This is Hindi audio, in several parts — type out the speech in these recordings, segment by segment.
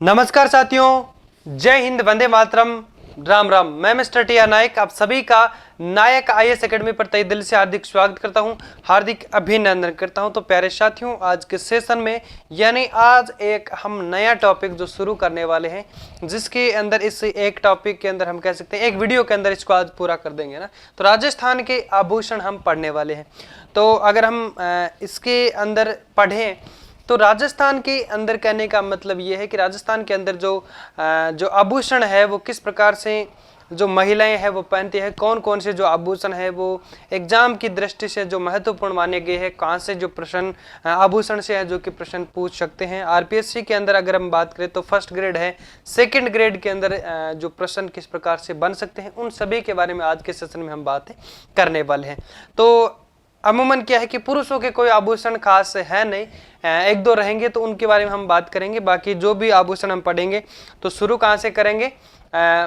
नमस्कार साथियों, जय हिंद, वंदे मातरम, राम राम। मैं मिस्टर टी आर नायक आप सभी का नायक आईएएस एकेडमी पर तहे दिल से हार्दिक स्वागत करता हूं, हार्दिक अभिनंदन करता हूं। तो प्यारे साथियों, आज के सेशन में यानी आज एक हम नया टॉपिक जो शुरू करने वाले हैं, जिसके अंदर इस एक टॉपिक के अंदर हम कह सकते हैं एक वीडियो के अंदर इसको आज पूरा कर देंगे ना। तो राजस्थान के आभूषण हम पढ़ने वाले हैं। तो अगर हम इसके अंदर पढ़ें तो राजस्थान के अंदर कहने का मतलब ये है कि राजस्थान के अंदर जो आभूषण है वो किस प्रकार से जो महिलाएं हैं वो पहनती है, कौन कौन से जो आभूषण है वो एग्जाम की दृष्टि से जो महत्वपूर्ण माने गए हैं, कहाँ से जो प्रश्न आभूषण से है जो कि प्रश्न पूछ सकते हैं। आरपीएससी के अंदर अगर हम बात करें तो फर्स्ट ग्रेड है, सेकंड ग्रेड के अंदर जो प्रश्न किस प्रकार से बन सकते हैं, उन सभी के बारे में आज के सेशन में हम बातें करने वाले हैं। तो अमूमन क्या है कि पुरुषों के कोई आभूषण खास है नहीं, एक दो रहेंगे तो उनके बारे में हम बात करेंगे। बाकी जो भी आभूषण हम पढ़ेंगे तो शुरू कहाँ से करेंगे,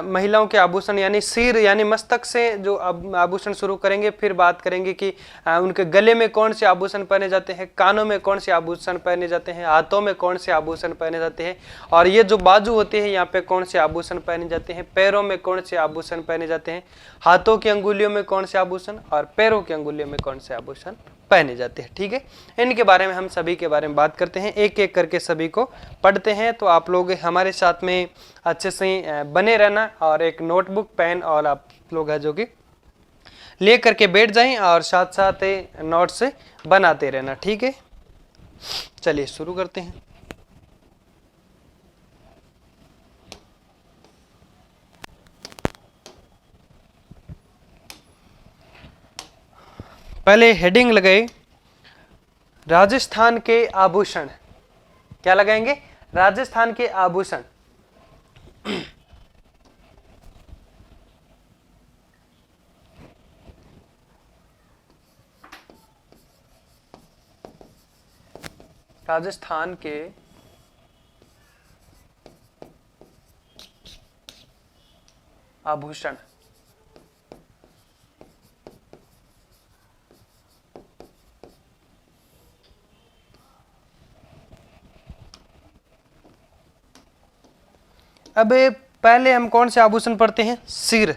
महिलाओं के आभूषण यानी सिर यानी मस्तक से जो आभूषण शुरू करेंगे। फिर बात करेंगे कि उनके गले में कौन से आभूषण पहने जाते हैं, कानों में कौन से आभूषण पहने जाते हैं, हाथों में कौन से आभूषण पहने जाते हैं, और ये जो बाजू होते हैं यहाँ पे कौन से आभूषण पहने जाते हैं, पैरों में कौन से आभूषण पहने जाते हैं, हाथों की अंगुलियों में कौन से आभूषण और पैरों की अंगुलियों में कौन से आभूषण पहने जाते हैं। ठीक है, इनके बारे में हम सभी के बारे में बात करते हैं, एक एक करके सभी को पढ़ते हैं। तो आप लोग हमारे साथ में अच्छे से बने रहना और एक नोटबुक पेन और आप लोग है जो कि ले करके बैठ जाएं और साथ साथ नोट्स बनाते रहना। ठीक है, चलिए शुरू करते हैं। पहले हेडिंग लगाए राजस्थान के आभूषण। क्या लगाएंगे? राजस्थान के आभूषण। राजस्थान के आभूषण। अब पहले हम कौन से आभूषण पढ़ते हैं? सिर।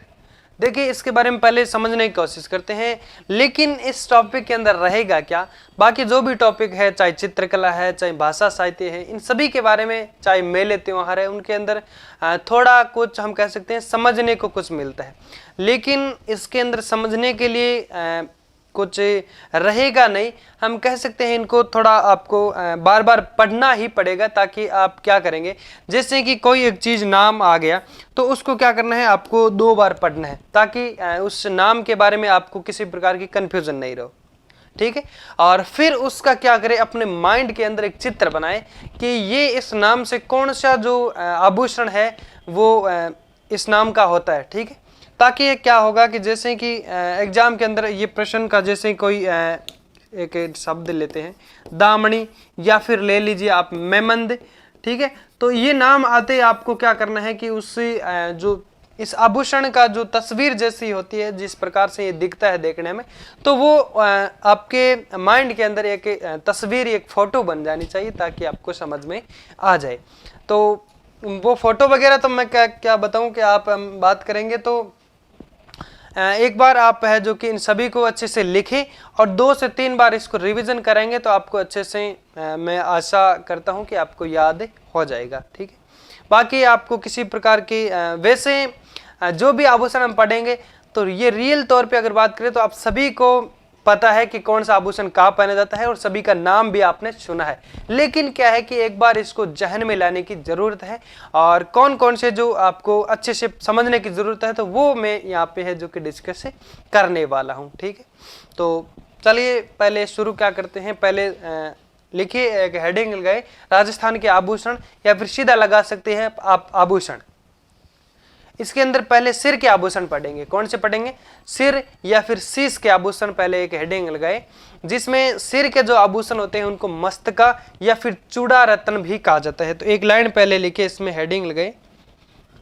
देखिए, इसके बारे में पहले समझने की कोशिश करते हैं, लेकिन इस टॉपिक के अंदर रहेगा क्या, बाकी जो भी टॉपिक है, चाहे चित्रकला है, चाहे भाषा साहित्य है, इन सभी के बारे में, चाहे मेले त्योहार है, उनके अंदर थोड़ा कुछ हम कह सकते हैं समझने को कुछ मिलता है। लेकिन इसके अंदर समझने के लिए कुछ रहेगा नहीं, हम कह सकते हैं इनको थोड़ा आपको बार बार पढ़ना ही पड़ेगा, ताकि आप क्या करेंगे, जैसे कि कोई एक चीज नाम आ गया तो उसको क्या करना है, आपको 2 बार पढ़ना है, ताकि उस नाम के बारे में आपको किसी प्रकार की कंफ्यूजन नहीं रहो। ठीक है, और फिर उसका क्या करें, अपने माइंड के अंदर एक चित्र बनाए कि ये इस नाम से कौन सा जो आभूषण है वो इस नाम का होता है। ठीक है, ताकि ये क्या होगा कि जैसे कि एग्जाम के अंदर ये प्रश्न का जैसे कोई एक शब्द लेते हैं दामनी, या फिर ले लीजिए आप मेमंद। ठीक है, तो ये नाम आते ही आपको क्या करना है कि उससे जो इस आभूषण का जो तस्वीर जैसी होती है, जिस प्रकार से ये दिखता है देखने में, तो वो आपके माइंड के अंदर एक तस्वीर, एक फोटो बन जानी चाहिए, ताकि आपको समझ में आ जाए। तो वो फोटो वगैरह तो मैं क्या बताऊं कि आप बात करेंगे तो एक बार आप है जो कि इन सभी को अच्छे से लिखें और 2 से 3 बार इसको रिवीजन करेंगे तो आपको अच्छे से मैं आशा करता हूं कि आपको याद हो जाएगा। ठीक है, बाकी आपको किसी प्रकार की वैसे जो भी आभूषण हम पढ़ेंगे तो ये रियल तौर पे अगर बात करें तो आप सभी को पता है कि कौन सा आभूषण कहाँ पहना जाता है और सभी का नाम भी आपने सुना है। लेकिन क्या है कि एक बार इसको जहन में लाने की जरूरत है, और कौन कौन से जो आपको अच्छे से समझने की जरूरत है तो वो मैं यहाँ पे है जो कि डिस्कस करने वाला हूँ। ठीक है, तो चलिए पहले शुरू क्या करते हैं। पहले लिखिए, एक हेडिंग लगाए राजस्थान के आभूषण, या फिर सीधा लगा सकते हैं आप आभूषण। इसके अंदर पहले सिर के आभूषण पढ़ेंगे। कौन से पढ़ेंगे? सिर या फिर शीश के आभूषण। पहले एक हेडिंग लगाए, जिसमें सिर के जो आभूषण होते हैं उनको मस्तका या फिर चूड़ा रत्न भी कहा जाता है। तो एक लाइन पहले लिखे, इसमें हेडिंग लगाए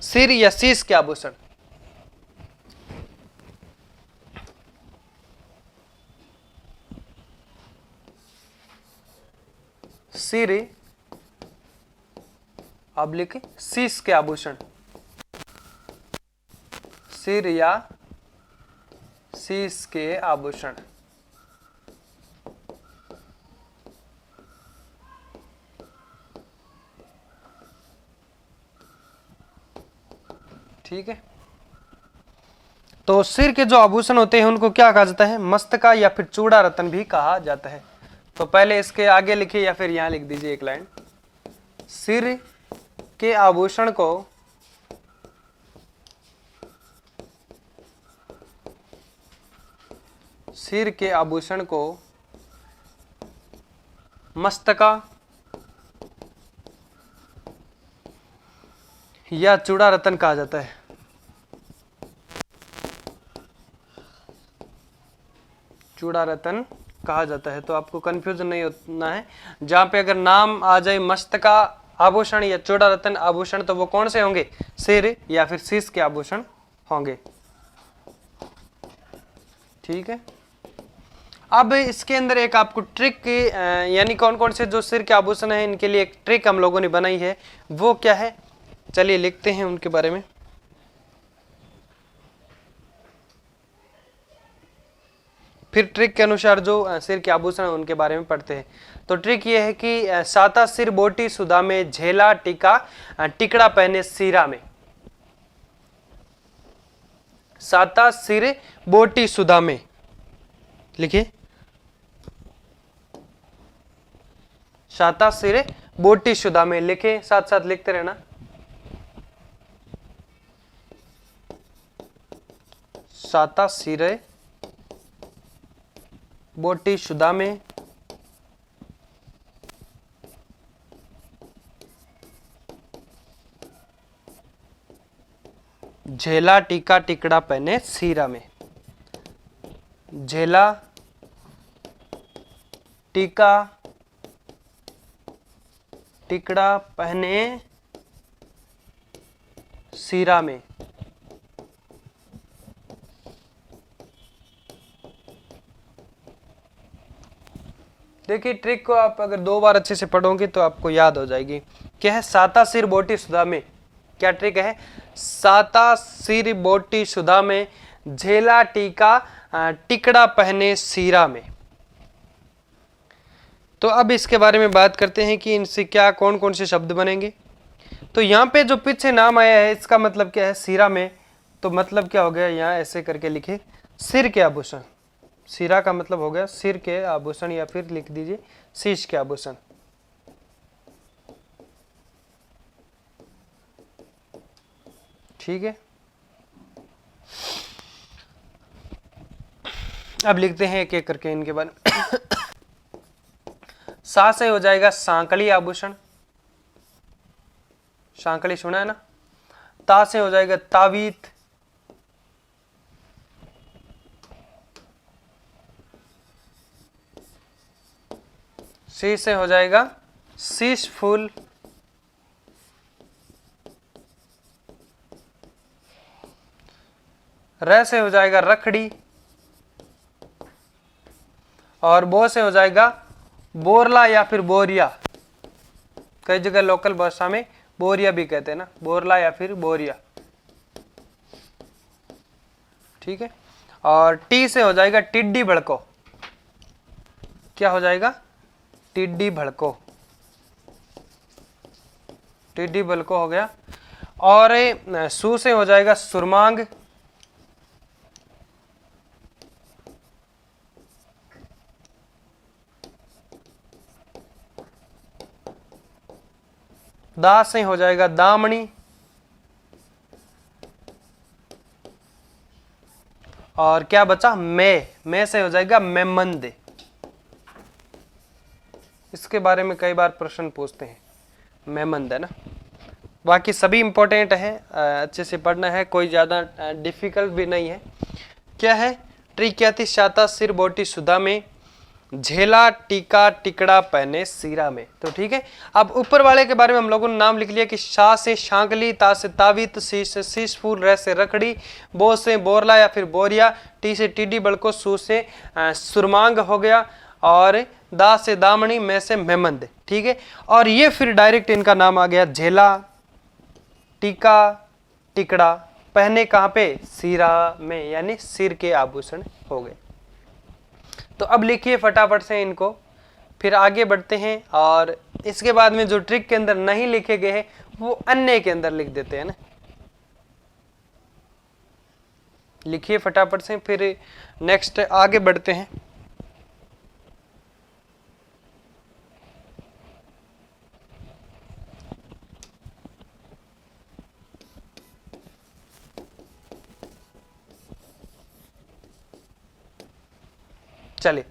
सिर या शीश के आभूषण। सिर ऑब्लिक शीश के आभूषण, सिर या शीश के आभूषण। ठीक है, तो सिर के जो आभूषण होते हैं उनको क्या कहा जाता है? मस्तका या फिर चूड़ा रतन भी कहा जाता है। तो पहले इसके आगे लिखिए या फिर यहां लिख दीजिए एक लाइन, सिर के आभूषण को सिर के आभूषण को मस्तका या चूड़ा रतन कहा जाता है। चूड़ा रतन कहा जाता है। तो आपको कंफ्यूजन नहीं होना है, जहां पे अगर नाम आ जाए मस्तका आभूषण या चूड़ा रतन आभूषण तो वो कौन से होंगे? सिर या फिर शीश के आभूषण होंगे। ठीक है, अब इसके अंदर एक आपको ट्रिक, यानी कौन कौन से जो सिर के आभूषण है इनके लिए एक ट्रिक हम लोगों ने बनाई है, वो क्या है? चलिए लिखते हैं उनके बारे में। फिर ट्रिक के अनुसार जो सिर के आभूषण है उनके बारे में पढ़ते हैं। तो ट्रिक ये है कि साता सिर बोटी सुदा में, झेला टीका टिकड़ा पहने सीरा में। साता सिर बोटी सुदा में लिखिए, साता सिर बोटी सुदा में लिखे, साथ साथ लिखते रहना। साता सिर बोटी सुदा में, झेला टीका टिकड़ा पहने सीरा में। झेला टीका टिकड़ा पहने सीरा में। देखिए ट्रिक को आप अगर 2 बार अच्छे से पढ़ोगे तो आपको याद हो जाएगी। क्या है? साता सिर बोटी सुदा में। क्या ट्रिक है? साता सिर बोटी सुदा में, झेला टीका टिकड़ा पहने सीरा में। तो अब इसके बारे में बात करते हैं कि इनसे क्या कौन कौन से शब्द बनेंगे। तो यहाँ पे जो पीछे नाम आया है इसका मतलब क्या है? सीरा में। तो मतलब क्या हो गया? यहाँ ऐसे करके लिखे, सिर के आभूषण। सीरा का मतलब हो गया सिर के आभूषण, या फिर लिख दीजिए शीश के आभूषण। ठीक है, अब लिखते हैं एक एक करके इनके बारे में। सा से हो जाएगा सांकली आभूषण, सांकली सुना है ना। ता से हो जाएगा तावीत। शी से हो जाएगा शीश फूल। र से हो जाएगा रखड़ी। और बो से हो जाएगा बोरला या फिर बोरिया। कई जगह लोकल भाषा में बोरिया भी कहते हैं ना, बोरला या फिर बोरिया। ठीक है, और टी से हो जाएगा टिड्डी भड़को। क्या हो जाएगा? टिड्डी भड़को। टिड्डी भड़को हो गया। और सु से हो जाएगा सुरमांग। दा से हो जाएगा दामनी। और क्या बचा? मैं से हो जाएगा मेमंद। इसके बारे में कई बार प्रश्न पूछते हैं, मेमंद है ना। बाकी सभी इंपॉर्टेंट है, अच्छे से पढ़ना है, कोई ज्यादा डिफिकल्ट भी नहीं है। क्या है? ट्रिक क्या थी? शाता सिर बोटी सुधा में, झेला टीका टिकड़ा पहने सीरा में। तो ठीक है, अब ऊपर वाले के बारे में हम लोगों ने नाम लिख लिया कि शाह से शांकली, ता से तावीत, सी से शीश फूल, र से रखड़ी, बो से बोरला या फिर बोरिया, टी से टिड्डी बड़को, सू से सुरमांग हो गया, और दा से दामनी, में से मेहमंद, ठीक है। और ये फिर डायरेक्ट इनका नाम आ गया झेला, टीका, टिकड़ा, पहने कहाँ पे, सिरा में, यानी सिर के आभूषण हो गए। तो अब लिखिए फटाफट से इनको, फिर आगे बढ़ते हैं। और इसके बाद में जो ट्रिक के अंदर नहीं लिखे गए हैं वो अन्य के अंदर लिख देते हैं ना। लिखिए फटाफट से, फिर नेक्स्ट आगे बढ़ते हैं। चलिए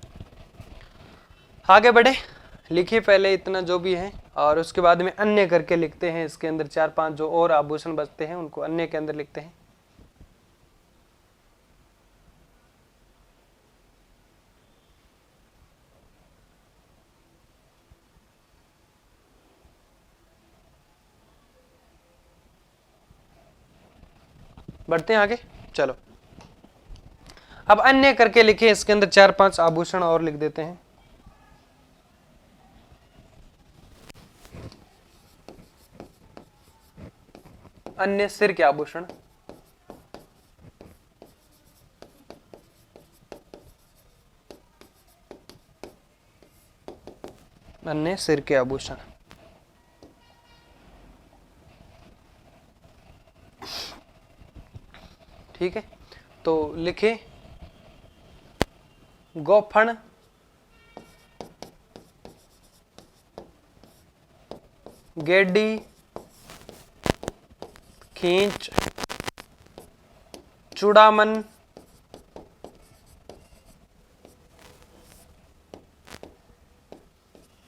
आगे बढ़े। लिखिए पहले इतना जो भी है, और उसके बाद में अन्य करके लिखते हैं। इसके अंदर 4-5 जो और आभूषण बचते हैं उनको अन्य के अंदर लिखते हैं। बढ़ते हैं आगे, चलो। अब अन्य करके लिखे, इसके अंदर 4-5 आभूषण और लिख देते हैं। अन्य सिर के आभूषण, अन्य सिर के आभूषण, ठीक है। तो लिखे गोफण, गेडी, खींच, चूड़ामन,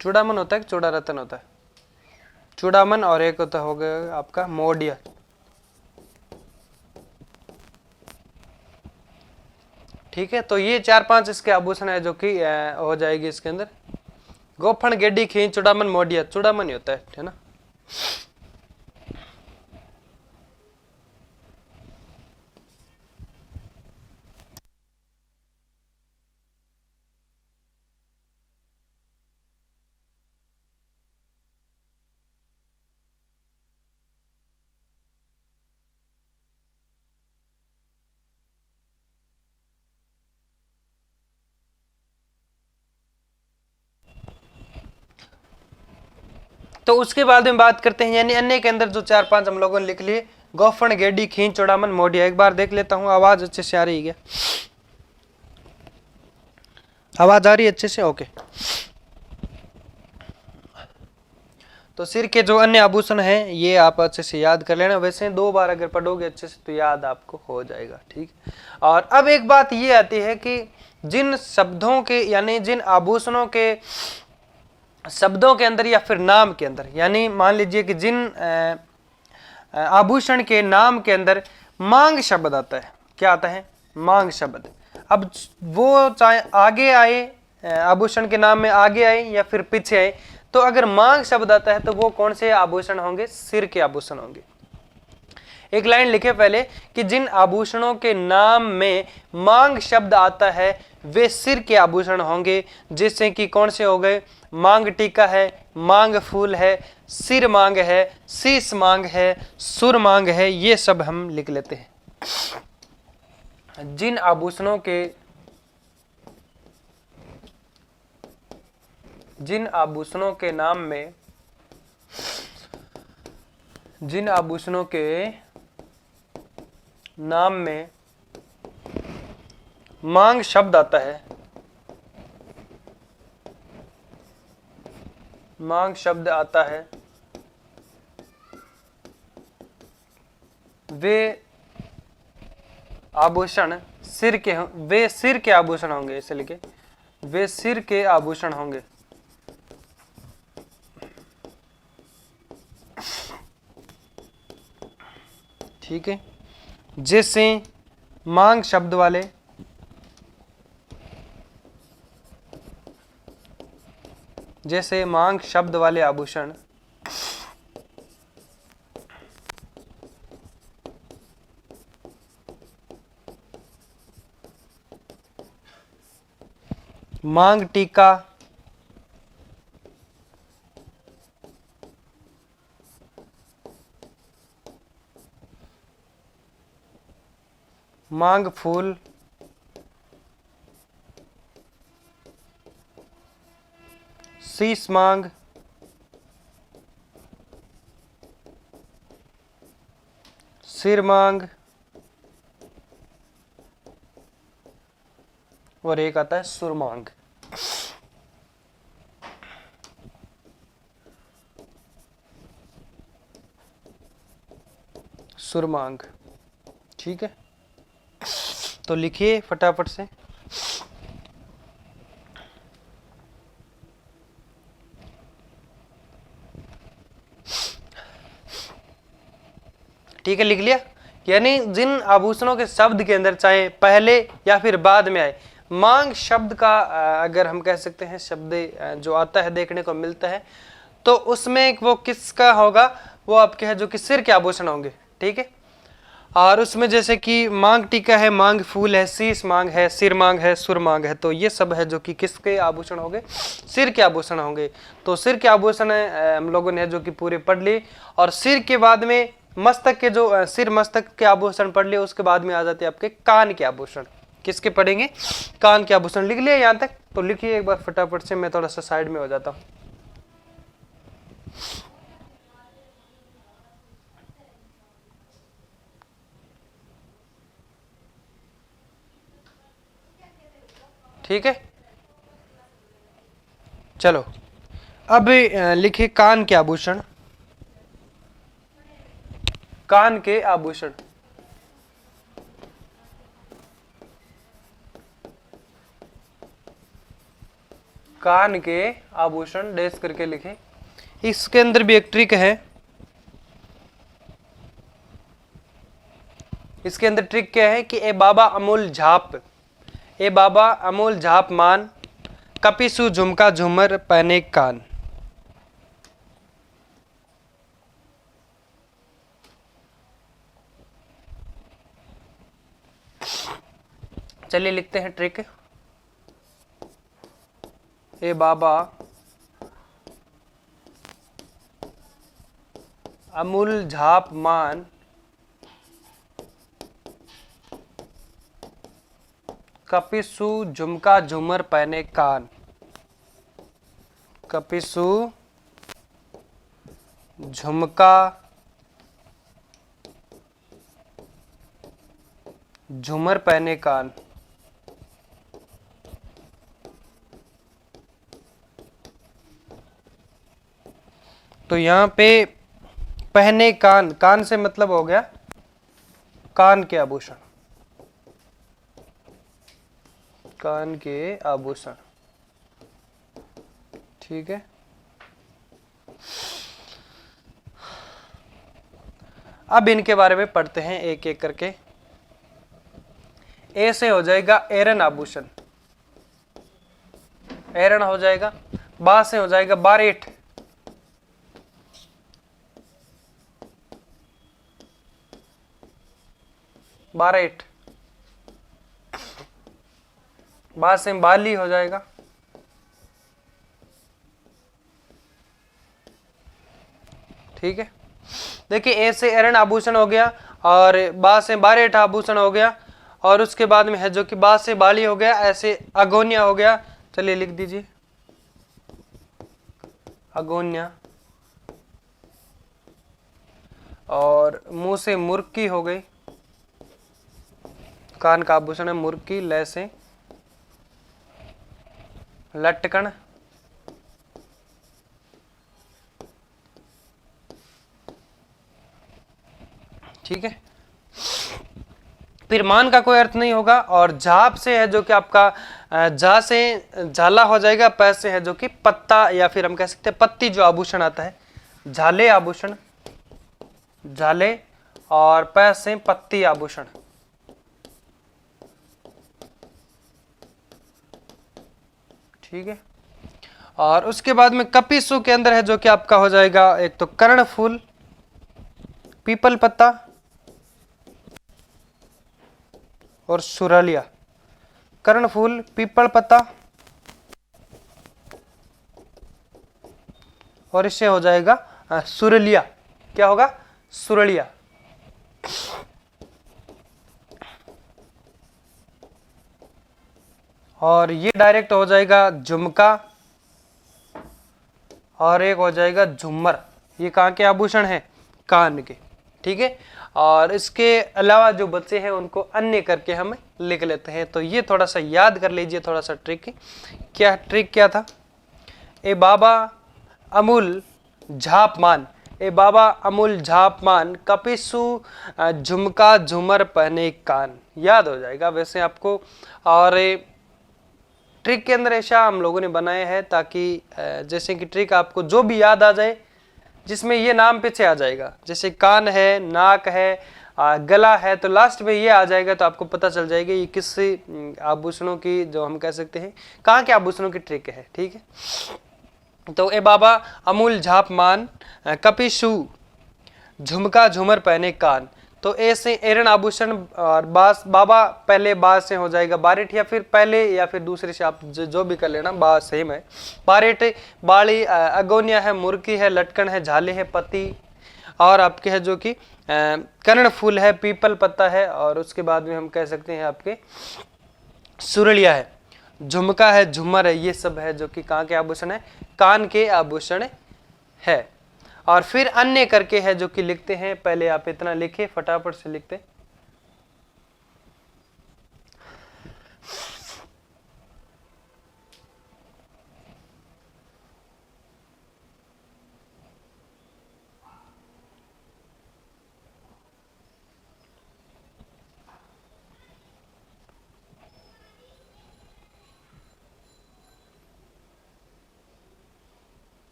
चूड़ामन होता है कि चूड़ा रतन होता है, चूड़ामन, और एक होता हो गया आपका मोडिया, ठीक है। तो ये 4-5 इसके आभूषण है जो कि हो जाएगी इसके अंदर। गोफण, गेडी, खींच, चूड़ामन, मोडिया, चूड़ामन ही होता है ना। तो उसके बाद में बात करते हैं, यानी अन्य के अंदर जो 4-5 हम लोगों ने लिख लिए, गोफण, गेडी, खींच, चूड़ामन, मोडिया। एक बार देख लेता हूं, आवाज अच्छे से आ रही है क्या? आवाज आ रही है अच्छे से? ओके। तो सिर के जो अन्य आभूषण हैं ये आप अच्छे से याद कर लेना। वैसे 2 बार अगर पढ़ोगे अच्छे से तो याद आपको हो जाएगा, ठीक। और अब एक बात ये आती है कि जिन शब्दों के, यानी जिन आभूषणों के शब्दों के अंदर या फिर नाम के अंदर, यानी मान लीजिए कि जिन आभूषण के नाम के अंदर मांग शब्द आता है, क्या आता है? मांग शब्द। अब वो चाहे आगे आए, आभूषण के नाम में आगे आए या फिर पीछे आए, तो अगर मांग शब्द आता है तो वो कौन से आभूषण होंगे? सिर के आभूषण होंगे। एक लाइन लिखे पहले कि जिन आभूषणों के नाम में मांग शब्द आता है वे सिर के आभूषण होंगे। जैसे कि कौन से हो गए? मांग टीका है, मांग फूल है, सिर मांग है, शीश मांग है, सुर मांग है, ये सब हम लिख लेते हैं। जिन आभूषणों के, जिन आभूषणों के नाम में, जिन आभूषणों के नाम में मांग शब्द आता है, मांग शब्द आता है, वे आभूषण सिर के, वे सिर के आभूषण होंगे। इसे लिखे, वे सिर के आभूषण होंगे। ठीक है। जैसे मांग शब्द वाले, जैसे मांग शब्द वाले आभूषण मांग टीका, मांग फूल, शीश मांग, सिर मांग, और एक आता है सुरमांग। सुरमांग, ठीक है। तो लिखिए फटाफट से। ठीक है, लिख लिया। यानी जिन आभूषणों के शब्द के अंदर चाहे पहले या फिर बाद में आए, मांग शब्द का अगर हम कह सकते हैं शब्द जो आता है देखने को मिलता है, तो उसमें वो किसका होगा, वो आपके है जो कि सिर के आभूषण होंगे, ठीक है। और उसमें जैसे कि मांग टीका है, मांग फूल है, शीश मांग है, सिर मांग है, सुर मांग है, तो ये सब है जो कि किसके आभूषण होंगे, सिर के आभूषण होंगे। तो सिर के आभूषण हम लोगों ने जो कि पूरे पढ़ लिए, और सिर के बाद में मस्तक के जो सिर मस्तक के आभूषण पढ़ लिए, उसके बाद में आ जाते हैं आपके कान के आभूषण। किसके पढ़ेंगे, कान के आभूषण। लिख लिया यहाँ तक, तो लिखिए एक बार फटाफट से, मैं थोड़ा सा साइड में हो जाता हूँ। ठीक है, चलो अब लिखिए कान के आभूषण। कान के आभूषण, कान के आभूषण डेस करके लिखें। इसके अंदर भी एक ट्रिक है। इसके अंदर ट्रिक क्या है कि ए बाबा अमूल झाप, ए बाबा अमूल झाप मान, कपिसु झुमका झूमर पहने कान। चलिए लिखते हैं ट्रिक। ए बाबा अमूल झाप मान, कपिसु झुमका झूमर पहने कान। कपिसु झुमका झूमर पहने कान। तो यहां पे पहने कान, कान से मतलब हो गया कान के आभूषण, कान के आभूषण, ठीक है। अब इनके बारे में पढ़ते हैं एक एक करके। ए से हो जाएगा एरन आभूषण, एरन हो जाएगा। बा से हो जाएगा बारेट, बारेट। बा से बाली हो जाएगा। ठीक है, देखिए ए से एरन आभूषण हो गया, और बा से बारेट आभूषण हो गया, और उसके बाद में है जो कि बा से बाली हो गया, ऐसे अगोनिया हो गया। चलिए लिख दीजिए अगोनिया। और मुंह से मुर्की हो गई, कान का आभूषण है मुर्की। ले से लटकन, ठीक है। फिर मान का कोई अर्थ नहीं होगा, और झाप से है जो कि आपका झा से झाला हो जाएगा, पै से है जो कि पत्ता, या फिर हम कह सकते हैं पत्ती जो आभूषण आता है, झाले आभूषण, झाले। और पै से पत्ती आभूषण, ठीक है। और उसके बाद में कपिसु के अंदर है जो कि आपका हो जाएगा एक तो कर्ण फूल, पीपल पत्ता और सुरलिया। कर्ण फूल, पीपल पत्ता, और इससे हो जाएगा सुरलिया। क्या होगा, सुरलिया। और ये डायरेक्ट हो जाएगा झुमका, और एक हो जाएगा झूमर। ये कहाँ के आभूषण हैं? कान के। ठीक है, और इसके अलावा जो बच्चे हैं उनको अन्य करके हम लिख लेते हैं। तो ये थोड़ा सा याद कर लीजिए, थोड़ा सा ट्रिक। क्या ट्रिक क्या था? ए बाबा अमूल झापमान, ए बाबा अमूल झापमान, कपिसु झुमका झूमर पहने कान। याद हो जाएगा वैसे आपको। और ट्रिक के अंदर ऐसा हम लोगों ने बनाए हैं ताकि जैसे कि ट्रिक आपको जो भी याद आ जाए जिसमें ये नाम पीछे आ जाएगा, जैसे कान है, नाक है, गला है, तो लास्ट में ये आ जाएगा, तो आपको पता चल जाएगा ये किस आभूषणों की, जो हम कह सकते हैं कहाँ के आभूषणों की ट्रिक है। ठीक है, तो ए बाबा अमूल झापमान, कपिशु झुमका झूमर पहने कान। तो ऐसे एरन आभूषण और बास, बाबा पहले बा से हो जाएगा बारेट, या फिर पहले या फिर दूसरे से आप जो भी कर लेना, बा सेम है। बारेट, बाली, अगोनिया है, मुर्की है, लटकन है, झाले है, पति, और आपके है जो कि कर्ण फूल है, पीपल पत्ता है, और उसके बाद में हम कह सकते हैं आपके सुरलिया है, झुमका है, झूमर है। ये सब है जो कि कहाँ के आभूषण है? कान के आभूषण है। और फिर अन्य करके है जो कि लिखते हैं। पहले आप इतना लिखे, फटाफट से लिखते।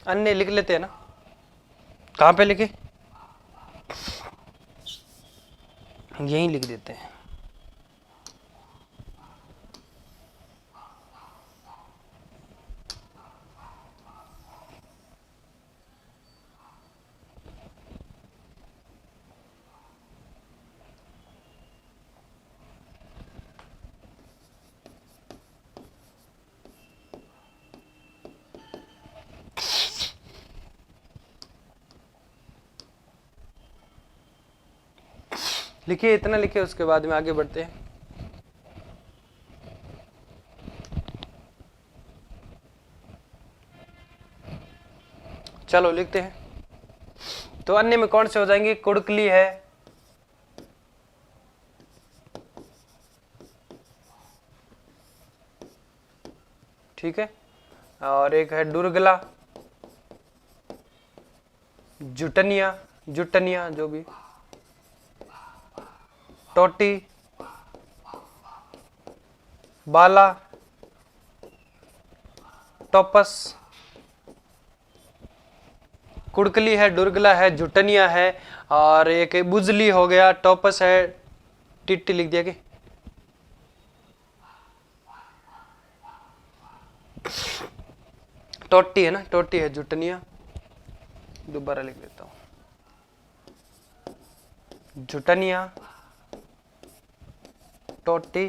अन्य लिख लेते हैं ना, कहाँ पे लिखे? यहीं लिख देते हैं। लिखिए, इतना लिखिए, उसके बाद में आगे बढ़ते हैं। चलो लिखते हैं। तो अन्य में कौन से हो जाएंगे? कुड़कली है, ठीक है, और एक है दुर्गला, जुटनिया, जुटनिया जो भी, टोटी, बाला, टोपस, कुड़कली है, दुर्गला है, जुटनिया है, और एक बुजली हो गया, टोपस है, टिट्टी लिख दिया कि टोटी है ना, टोटी है, जुटनिया, दोबारा लिख देता हूं, जुटनिया, टोटी,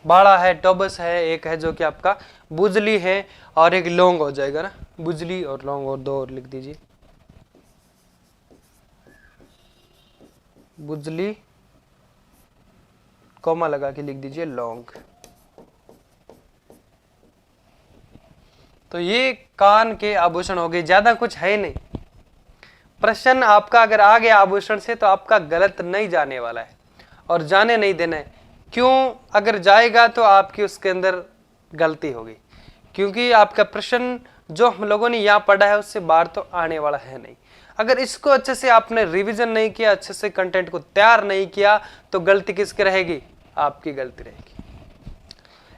बाड़ा है, टोबस है, एक है जो कि आपका बुजली है, और एक लौंग हो जाएगा ना, बुजली और लौंग, और दो और लिख दीजिए, बुजली कॉमा लगा के लिख दीजिए लौंग। तो ये कान के आभूषण हो गए, ज्यादा कुछ है नहीं। प्रश्न आपका अगर आ गया आभूषण से तो आपका गलत नहीं जाने वाला है, और जाने नहीं देना है। क्यों? अगर जाएगा तो आपकी उसके अंदर गलती होगी, क्योंकि आपका प्रश्न जो हम लोगों ने यहाँ पढ़ा है उससे बाहर तो आने वाला है नहीं। अगर इसको अच्छे से आपने रिवीजन नहीं किया, अच्छे से कंटेंट को तैयार नहीं किया, तो गलती किसकी रहेगी? आपकी गलती रहेगी।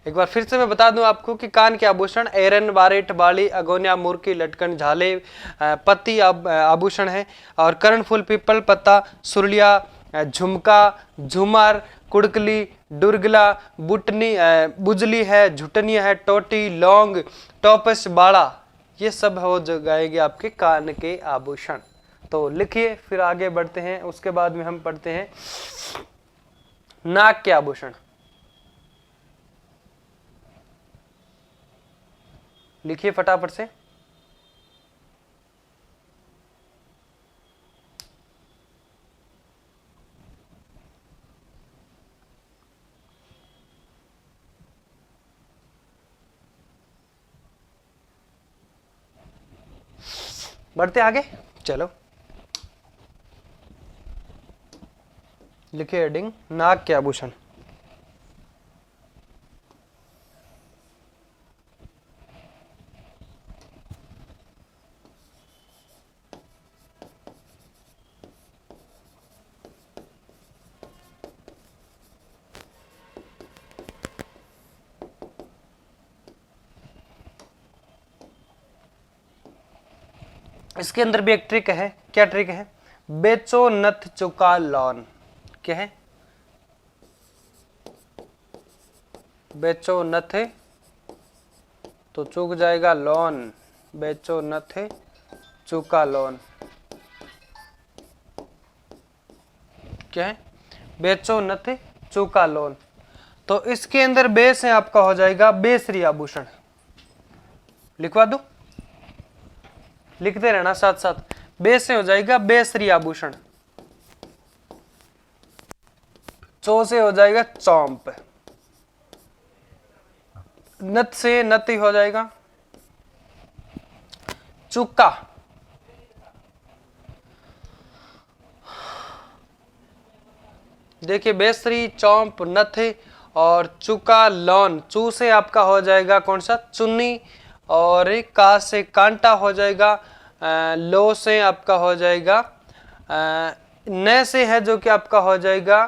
एक बार फिर से मैं बता दूं आपको कि कान के आभूषण एरन, बारेट, बाली, अगोनिया, मुर्की, लटकन, झाले, पत्ती आभूषण है, और कर्णफूल, पीपल पत्ता, सुरलिया, झुमका, झूमर, कुड़कली, दुर्गला, बुटनी, बुजली है, झुटनी है, टोटी, लौंग, टोपस, बाड़ा, ये सब हो जाएंगे आपके कान के आभूषण। तो लिखिए, फिर आगे बढ़ते हैं। उसके बाद में हम पढ़ते हैं नाक के आभूषण। लिखिए फटाफट से। बढ़ते आगे, चलो लिखिए हेडिंग नाक के आभूषण। इसके अंदर भी एक ट्रिक है। क्या ट्रिक है? बेचो नथ चुका लॉन। क्या है? बेचो नथ तो चूक जाएगा लॉन, बेचो नथ चुका लॉन। क्या है? बेचो नथ चुका लॉन। तो इसके अंदर बे से आपका हो जाएगा बेसरी आभूषण। लिखवा दूं? लिखते रहना साथ साथ। बे से हो जाएगा बेसरी आभूषण, चो से हो जाएगा चौंप, नत से नती हो जाएगा चुका, देखिए बेसरी, चौंप, नथ और चुका लॉन। चू से आपका हो जाएगा कौन सा? चुन्नी। और का से कांटा हो जाएगा, लो से आपका हो जाएगा न से है जो कि आपका हो जाएगा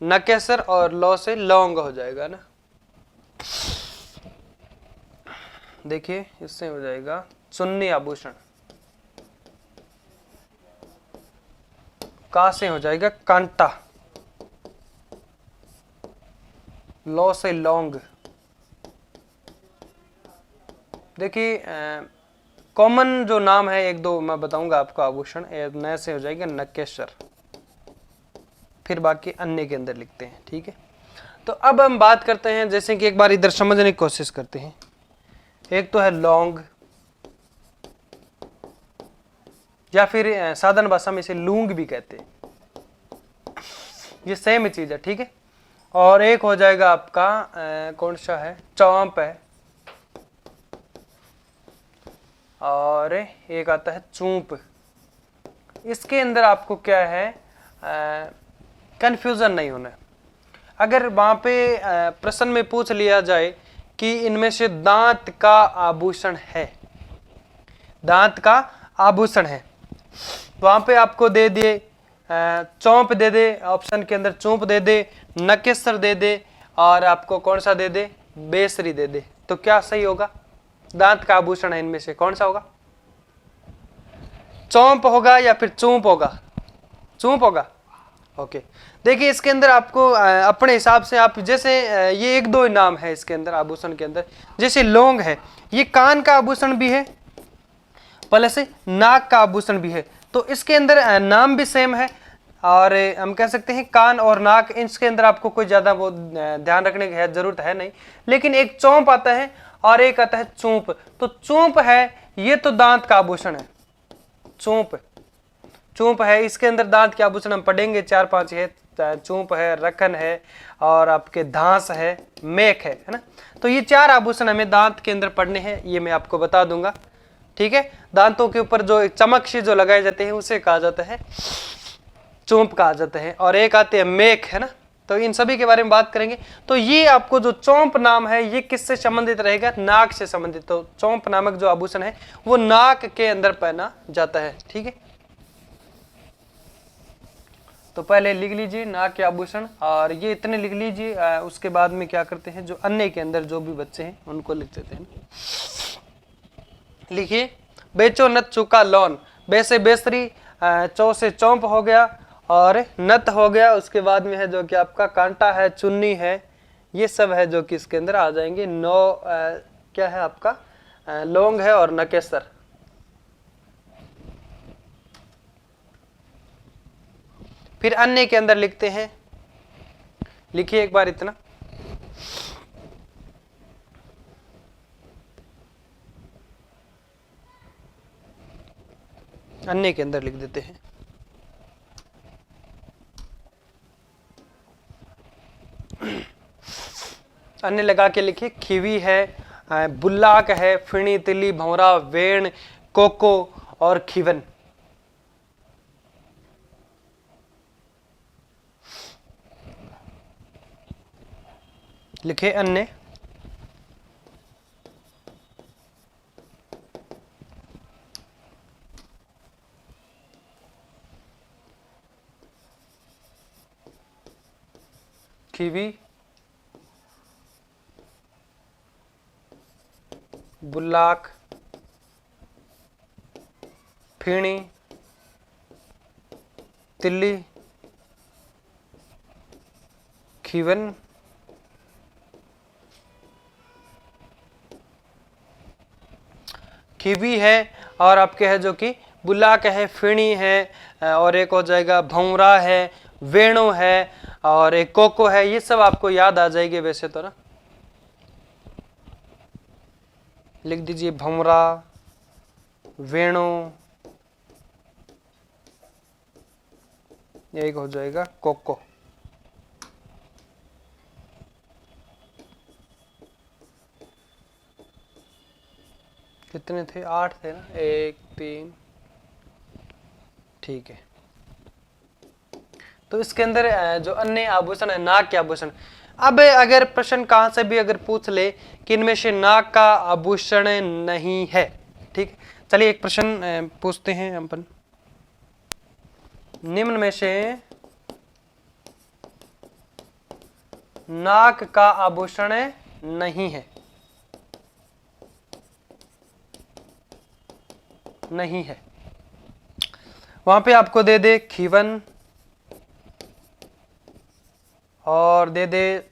नकेसर, और लो से लौंग हो जाएगा ना। देखिए इससे हो जाएगा चुन्नी आभूषण। का से हो जाएगा कांटा, लो से लौंग। देखिए कॉमन जो नाम है एक दो मैं बताऊंगा आपको आभूषण। नए से हो जाएगा नकेश्वर, फिर बाकी अन्य के अंदर लिखते हैं। ठीक है, तो अब हम बात करते हैं, जैसे कि एक बार इधर समझने की कोशिश करते हैं। एक तो है लौंग, या फिर साधारण भाषा में इसे लूंग भी कहते हैं, ये सेम ही चीज है। ठीक है, और एक हो जाएगा आपका कौन सा है? चौंप है, और एक आता है चूंप। इसके अंदर आपको क्या है, कंफ्यूजन नहीं होना। अगर वहां पे प्रश्न में पूछ लिया जाए कि इनमें से दांत का आभूषण है, दांत का आभूषण है, वहां पे आपको दे दिए चौंप दे दे, ऑप्शन के अंदर चूंप दे दे, नकेसर दे दे, और आपको कौन सा दे दे? बेसरी दे दे, तो क्या सही होगा? दांत का आभूषण है इनमें से कौन सा होगा? चौंप होगा या फिर चूंप होगा? चूंप होगा। ओके, देखिए इसके अंदर आपको अपने हिसाब से आप, जैसे ये एक दो नाम है इसके अंदर आभूषण के अंदर, जैसे लौंग है, ये कान का आभूषण भी है प्लस नाक का आभूषण भी है, तो इसके अंदर नाम भी सेम है। और हम कह सकते हैं कान और नाक, इसके अंदर आपको कोई ज्यादा वो ध्यान रखने की जरूरत है नहीं। लेकिन एक चौंप आता है और एक आता है चूंप। तो चूंप है, ये तो दांत का आभूषण है। चूंप है, इसके अंदर दांत के आभूषण हम पढ़ेंगे 4-5 है। चूंप है, रखन है, और आपके धांस है, मेख है ना। तो ये 4 आभूषण हमें दांत के अंदर पढ़ने हैं, ये मैं आपको बता दूंगा। ठीक है, दांतों के ऊपर जो चमक सी जो लगाए जाते हैं उसे कहा जाता है चूंप कहा जाता है। और एक आते हैं मेख, है ना। तो इन सभी के बारे में बात करेंगे। तो ये आपको जो चौंप नाम है ये किससे संबंधित रहेगा? नाक से संबंधित। तो चौंप नामक जो आभूषण है वो नाक के अंदर पहना जाता है। ठीक है, तो पहले लिख लीजिए नाक के आभूषण, और ये इतने लिख लीजिए। उसके बाद में क्या करते हैं, जो अन्य के अंदर जो भी बच्चे हैं उनको लिख देते हैं। लिखिए बेचो नत चुका लॉन। बे से बेसरी, चौ से चौंप हो गया, और नत हो गया। उसके बाद में है जो कि आपका कांटा है, चुन्नी है, ये सब है जो कि इसके अंदर आ जाएंगे। क्या है आपका? लौंग है और नकेसर। फिर अन्य के अंदर लिखते हैं, लिखिए एक बार इतना। अन्य के अंदर लिख देते हैं अन्य लगा के लिखिए। खीवी है, बुल्लाक है, फिणी, तिली, भंवरा, वेण, कोको और खीवन। लिखे अन्य। खीवी, बुल्लाक, फीणी, तिल्ली, खीवन, खीवी है, और आपके है जो कि बुल्लाक है, फीणी है, और एक हो जाएगा भौरा है, वेणु है, और एक कोको है। ये सब आपको याद आ जाएगी वैसे तो ना। लिख दीजिए भौरा, वेणु, एक हो जाएगा कोको। कितने थे? 8 थे ना, 1 3। ठीक है। तो इसके अंदर जो अन्य आभूषण है, नाक के आभूषण। अब अगर प्रश्न कहां से भी अगर पूछ ले कि इनमें से नाक का आभूषण नहीं है, ठीक, चलिए एक प्रश्न पूछते हैं अपन। निम्न में से नाक का आभूषण नहीं है, नहीं है। वहां पे आपको दे दे खीवन, और दे दे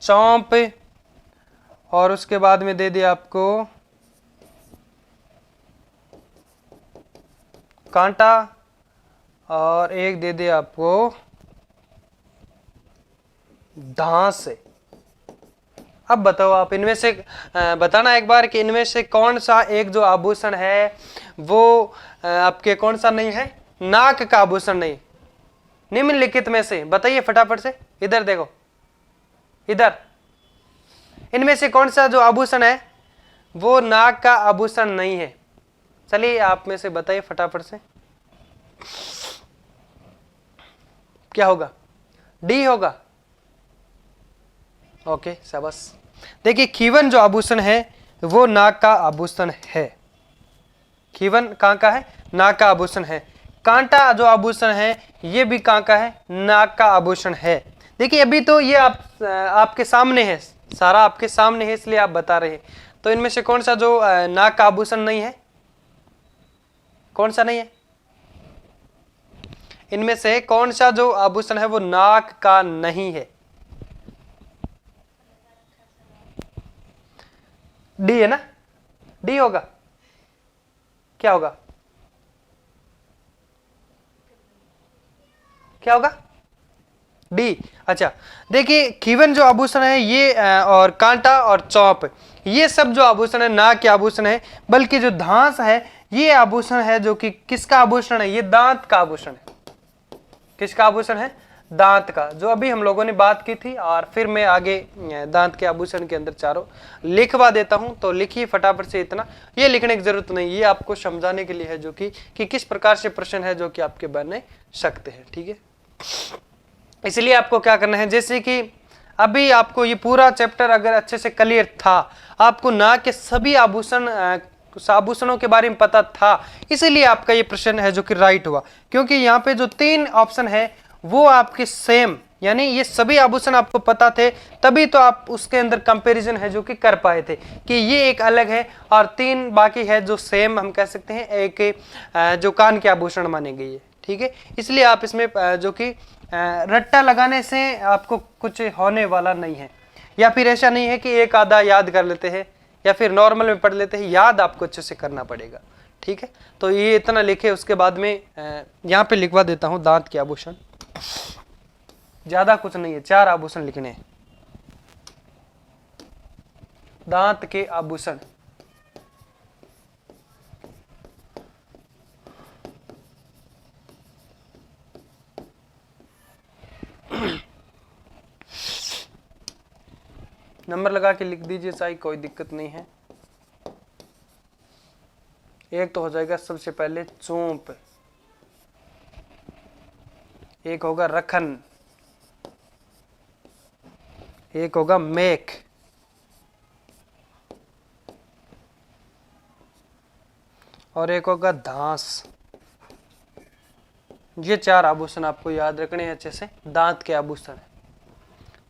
चौंप, और उसके बाद में दे दे आपको कांटा, और एक दे दे आपको धांस। अब बताओ आप इनमें से बताना एक बार कि इनमें से कौन सा एक जो आभूषण है वो आपके कौन सा नहीं है? नाक का आभूषण नहीं। निम्नलिखित में से बताइए फटाफट से। इधर देखो, इधर इनमें से कौन सा जो आभूषण है वो नाक का आभूषण नहीं है? चलिए आप में से बताइए फटाफट से। क्या होगा? डी होगा। ओके शाबाश। देखिए खीवन जो आभूषण है वो नाक का आभूषण है। खीवन कहाँ का है? नाक का आभूषण है। कांटा जो आभूषण है ये भी कहाँ का है? नाक का आभूषण है। देखिए अभी तो ये आपके सामने है, सारा आपके सामने है इसलिए आप बता रहे हैं। तो इनमें से कौन सा जो नाक का आभूषण नहीं है? कौन सा नहीं है? इनमें से कौन सा जो आभूषण है वो नाक का नहीं है? डी है ना? डी होगा। क्या होगा? क्या होगा? डी। अच्छा देखिए खीवन जो आभूषण है ये और कांटा और चौप ये सब जो आभूषण है नाक के आभूषण है, बल्कि जो धांस है ये आभूषण है जो कि किसका आभूषण है? ये दांत का आभूषण है। किसका आभूषण है? दांत का, जो अभी हम लोगों ने बात की थी। और फिर मैं आगे दांत के आभूषण के अंदर चारों लिखवा देता हूं, तो लिखिए फटाफट से। इतना ये लिखने की जरूरत नहीं, ये आपको समझाने के लिए है जो कि किस प्रकार से प्रश्न है जो कि आपके बन सकते हैं। ठीक है, इसलिए आपको क्या करना है, जैसे कि अभी आपको ये पूरा चैप्टर अगर अच्छे से क्लियर था, आपको नाक के सभी आभूषणों के बारे में पता था, इसीलिए आपका ये प्रश्न है जो कि राइट हुआ। क्योंकि यहाँ पे जो 3 ऑप्शन है वो आपके सेम, यानी ये सभी आभूषण आपको पता थे, तभी तो आप उसके अंदर कंपैरिजन है जो कि कर पाए थे कि ये एक अलग है और 3 बाकी है जो सेम हम कह सकते हैं, एक जो कान के आभूषण माने गए है। ठीक है, इसलिए आप इसमें जो कि रट्टा लगाने से आपको कुछ होने वाला नहीं है, या फिर ऐसा नहीं है कि एक आधा याद कर लेते हैं या फिर नॉर्मल में पढ़ लेते हैं, याद आपको अच्छे से करना पड़ेगा। ठीक है, तो ये इतना लिखे, उसके बाद में यहाँ पे लिखवा देता हूँ दांत के आभूषण। ज्यादा कुछ नहीं है, 4 आभूषण लिखने हैं। दांत के आभूषण, नंबर लगा के लिख दीजिए, चाहे कोई दिक्कत नहीं है। एक तो हो जाएगा सबसे पहले चोंप, एक होगा रखन, एक होगा मेख, और एक होगा धांस। ये 4 आभूषण आपको याद रखने हैं अच्छे से, दांत के आभूषण।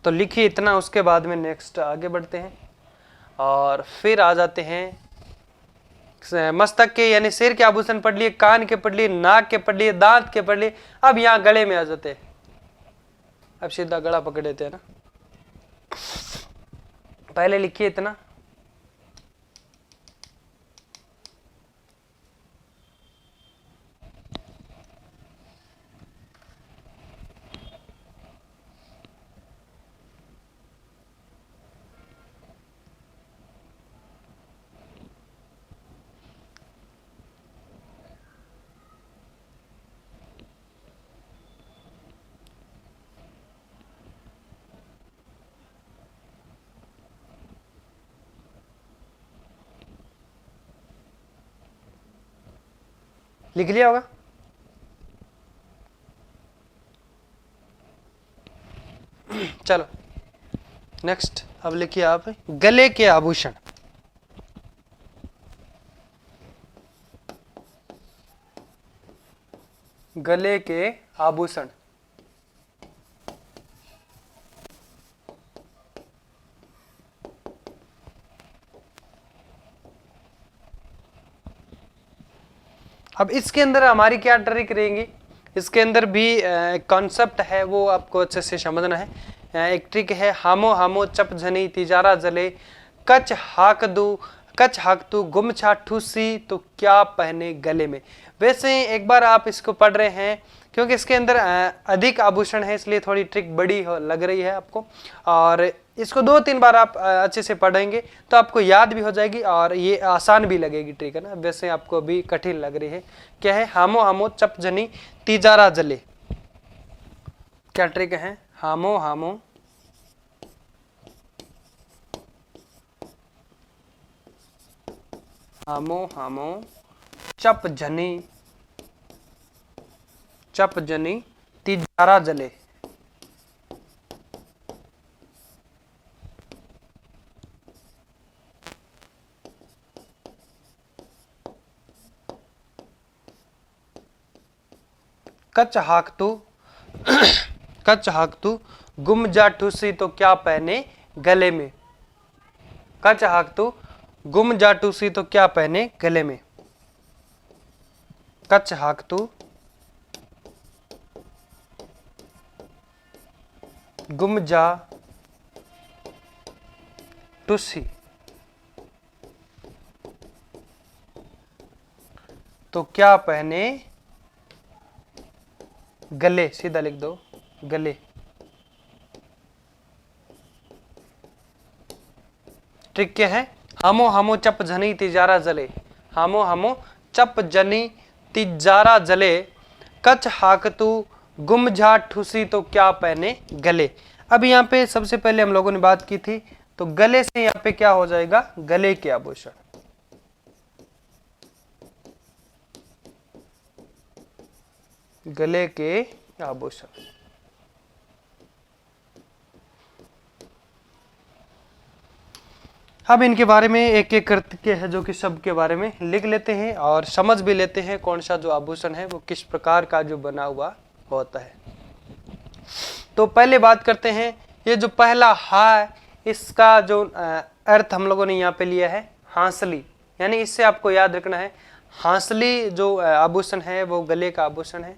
तो लिखिए इतना, उसके बाद में नेक्स्ट आगे बढ़ते हैं और फिर आ जाते हैं मस्तक के यानी सिर के आभूषण पढ़ लिए, कान के पढ़ लिए, नाक के पढ़ लिए, दांत के पढ़ लिए। अब यहाँ गले में आ जाते हैं। अब सीधा गला पकड़ लेते हैं ना। पहले लिखिए इतना, लिख लिया होगा। चलो नेक्स्ट, अब लिखिए आप गले के आभूषण। गले के आभूषण, अब इसके अंदर हमारी क्या ट्रिक रहेंगी, इसके अंदर भी एक कॉन्सेप्ट है, वो आपको अच्छे से समझना है। एक ट्रिक है, हामो हामो चप झनी तिजारा जले, कच हाक दू गुम छा ठूसी तो क्या पहने गले में। वैसे एक बार आप इसको पढ़ रहे हैं, क्योंकि इसके अंदर अधिक आभूषण है, इसलिए थोड़ी ट्रिक बड़ी लग रही है आपको, और इसको 2-3 बार आप अच्छे से पढ़ेंगे तो आपको याद भी हो जाएगी और ये आसान भी लगेगी ट्रिक, है ना। वैसे आपको भी कठिन लग रही है। क्या है, हामो हामो चप जनी तिजारा जले। क्या ट्रिक है, हामो हामो हामो हामो चप जनी तिजारा जले। कच हाक तू गुम जा ठूसी तो क्या पहने गले में। कच हाक तू गुम जा ठूसी तो क्या पहने गले में। कच हाक तू गुम जा टूसी तो क्या पहने गले। सीधा लिख दो, गले। ट्रिक क्या है, हामो हामो चप जनी तिजारा जले, हामो हामो चप जनी तिजारा जले, कच हाक तू गुम जा ठूसी तो क्या पहने गले। अब यहाँ पे सबसे पहले हम लोगों ने बात की थी, तो गले से यहाँ पे क्या हो जाएगा, गले के आभूषण। गले के आभूषण, अब इनके बारे में एक एक करके है जो कि सब के बारे में लिख लेते हैं और समझ भी लेते हैं कौन सा जो आभूषण है वो किस प्रकार का जो बना हुआ होता है। तो पहले बात करते हैं, ये जो पहला हा, इसका जो अर्थ हम लोगों ने यहाँ पे लिया है हांसली, यानी इससे आपको याद रखना है हांसली जो आभूषण है वो गले का आभूषण है।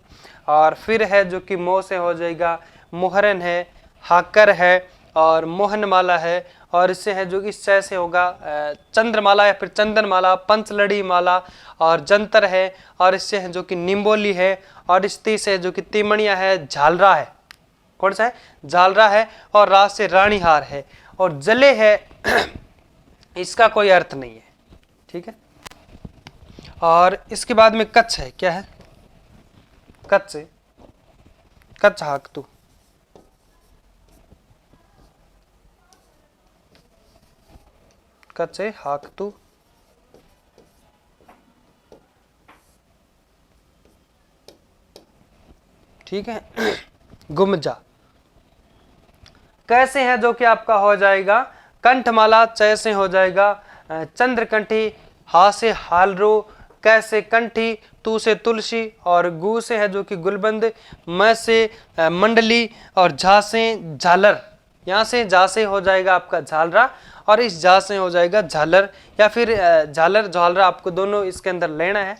और फिर है जो कि मोह से हो जाएगा मोहरन है, हाकर है और मोहनमाला है, और इससे है जो कि सह से होगा चंद्रमाला या फिर चंदनमाला, पंचलड़ी माला और जंतर है, और इससे है जो कि निम्बोली है, और इस ती से जो कि तिमणिया है, झालरा है। कौन सा है, झालरा है, और रात से रानीहार है, और जले है इसका कोई अर्थ नहीं है, ठीक है। और इसके बाद में कच्छ है, क्या है, कच्छ से कच्छ हाक तू, कच्छ से हाक तू ठीक है। गुमजा कैसे है जो कि आपका हो जाएगा कंठमाला, च से हो जाएगा चंद्रकंठी, हा से हालरो, कै से कंठी, तू से तुलसी और गु से है जो कि गुलबंद, म से मंडली और झा से झालर। यहाँ से झा से हो जाएगा आपका झालरा और इस झा से हो जाएगा झालर या फिर झालर झालरा, आपको दोनों इसके अंदर लेना है।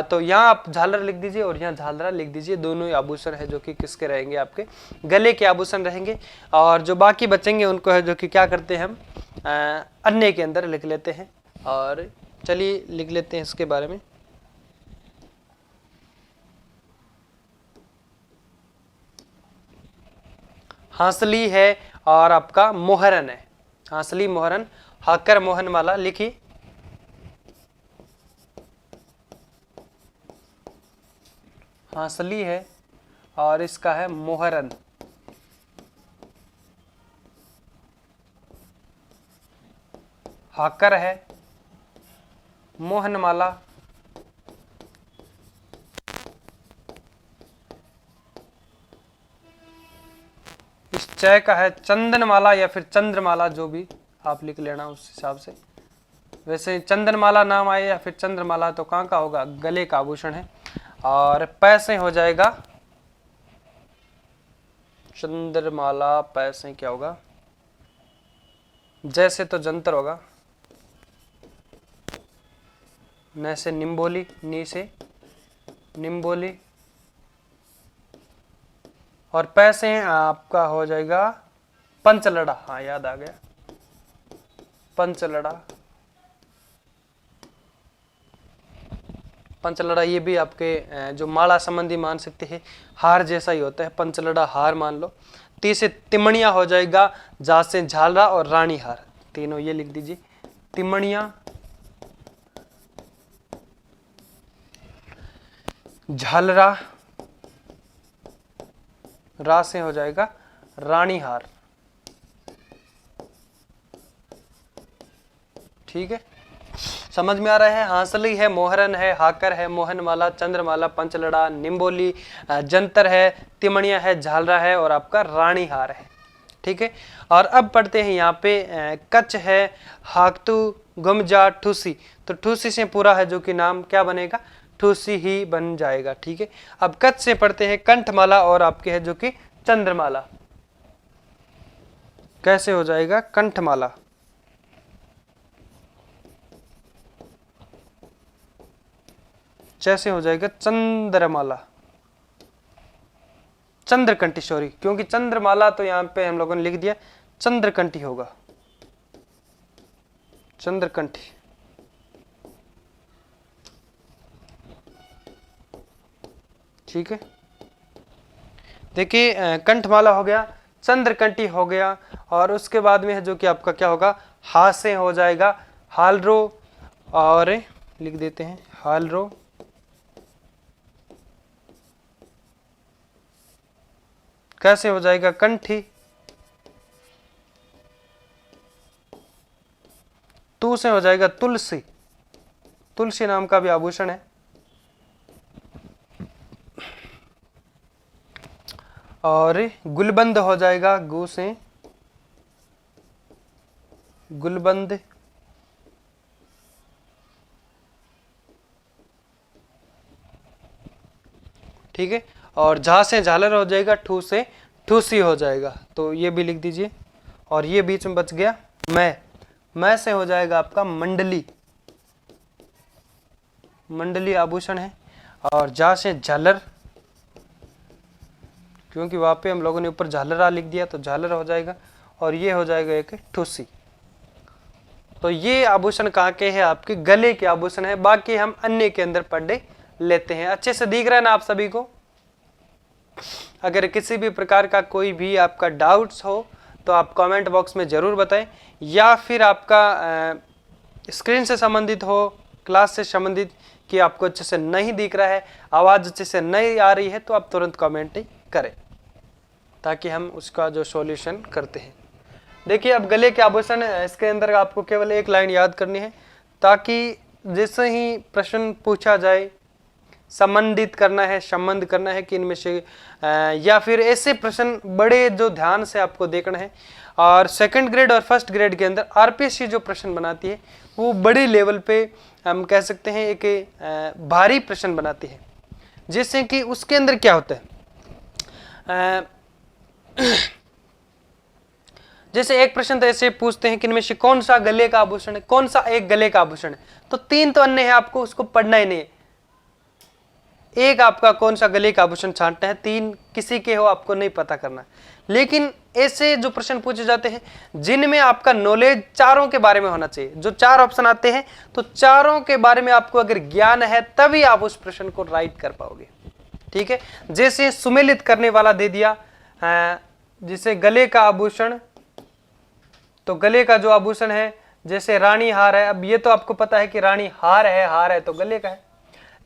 तो यहाँ आप झालर लिख दीजिए और यहाँ झालरा लिख दीजिए। दोनों आभूषण है जो कि किसके रहेंगे, आपके गले के आभूषण रहेंगे। और जो बाकी बचेंगे उनको है जो कि क्या करते हैं हम अन्य के अंदर लिख लेते हैं। और चलिए लिख लेते हैं इसके बारे में। हांसली है और आपका मोहरन है, हांसली मोहरन, हाकर मोहन माला लिखिए। हांसली है और इसका है मोहरन। हाकर है, मोहनमाला, इस चय का है चंदनमाला या फिर चंद्रमाला, जो भी आप लिख लेना उस हिसाब से। वैसे चंदनमाला नाम आए या फिर चंद्रमाला तो कहाँ का होगा, गले का आभूषण है। और पैसे हो जाएगा चंद्रमाला, पैसे क्या होगा, जैसे तो जंतर होगा, न से निम्बोली, नी से निम्बोली, और पैसे आपका हो जाएगा पंचलड़ा। हाँ याद आ गया, पंचलड़ा, पंचलड़ा ये भी आपके जो माला संबंधी मान सकते हैं, हार जैसा ही होता है, पंचलड़ा हार मान लो। ती से तिमणिया हो जाएगा, जा से झालरा और रानी हार, तीनों ये लिख दीजिए। तिमणिया, झालरा, रा से हो जाएगा रानी हार। ठीक है, समझ में आ रहा है। हांसली है, मोहरन है, हाकर है, मोहनमाला, चंद्रमाला, पंचलड़ा, निम्बोली, जंतर है, तिमणिया है, झालरा है और आपका रानी हार है। ठीक है, और अब पढ़ते हैं यहाँ पे कच्छ है, हाकतू, गुमजा, ठूसी। तो ठूसी से पूरा है जो कि नाम क्या बनेगा, ठूसी ही बन जाएगा। ठीक है, अब कच्छ से पढ़ते हैं कंठमाला और आपके है जो कि चंद्रमाला। कैसे हो जाएगा कंठमाला, जैसे हो जाएगा चंद्रमाला, चंद्रकंठी, सॉरी, क्योंकि चंद्रमाला तो यहां पे हम लोगों ने लिख दिया, चंद्रकंठी होगा, चंद्रकंठी। ठीक है, देखिए कंठमाला हो गया, चंद्रकंठी हो गया, और उसके बाद में है जो कि आपका क्या होगा, हा से हो जाएगा हालरो, और लिख देते हैं हालरो, कैसे हो जाएगा कंठी, तू से हो जाएगा तुलसी, तुलसी नाम का भी आभूषण है, और गुलबंद हो जाएगा गु से गुलबंद, ठीक है, और झा से झालर हो जाएगा, ठू से ठूसी हो जाएगा, तो ये भी लिख दीजिए। और ये बीच में बच गया मैं से हो जाएगा आपका मंडली, मंडली आभूषण है, और जा से झालर, क्योंकि वहां पे हम लोगों ने ऊपर झालरा लिख दिया तो झालर हो जाएगा, और ये हो जाएगा एक ठूसी। तो ये आभूषण कहाँ के हैं, आपके गले के आभूषण है। बाकी हम अन्य के अंदर पढ़ लेते हैं। अच्छे से दिख रहा है ना आप सभी को? अगर किसी भी प्रकार का कोई भी आपका डाउट्स हो तो आप कमेंट बॉक्स में ज़रूर बताएं, या फिर आपका स्क्रीन से संबंधित हो, क्लास से संबंधित, कि आपको अच्छे से नहीं दिख रहा है, आवाज़ अच्छे से नहीं आ रही है, तो आप तुरंत कमेंट करें ताकि हम उसका जो सॉल्यूशन करते हैं। देखिए अब गले के आभूषण है, इसके अंदर आपको केवल एक लाइन याद करनी है, ताकि जैसे ही प्रश्न पूछा जाए संबंधित करना है, संबंध करना है कि इनमें से या फिर ऐसे प्रश्न बड़े जो ध्यान से आपको देखना है। और सेकंड ग्रेड और फर्स्ट ग्रेड के अंदर आरपीएससी जो प्रश्न बनाती है वो बड़े लेवल पे हम कह सकते हैं एक भारी प्रश्न बनाती है, जिससे कि उसके अंदर क्या होता है जैसे एक प्रश्न तो ऐसे पूछते हैं कि इनमें से कौन सा गले का आभूषण है, कौन सा एक गले का आभूषण है, तो 3 तो अन्य है, आपको उसको पढ़ना ही नहीं है। एक आपका कौन सा गले का आभूषण छांटना है, 3 किसी के हो आपको नहीं पता करना। लेकिन ऐसे जो प्रश्न पूछे जाते हैं जिनमें आपका नॉलेज चारों के बारे में होना चाहिए, जो 4 ऑप्शन आते हैं तो चारों के बारे में आपको अगर ज्ञान है तभी आप उस प्रश्न को राइट कर पाओगे। ठीक है, जैसे सुमेलित करने वाला दे दिया, जिसे गले का आभूषण, तो गले का जो आभूषण है जैसे रानी हार है, अब ये तो आपको पता है कि रानी हार है तो गले का है,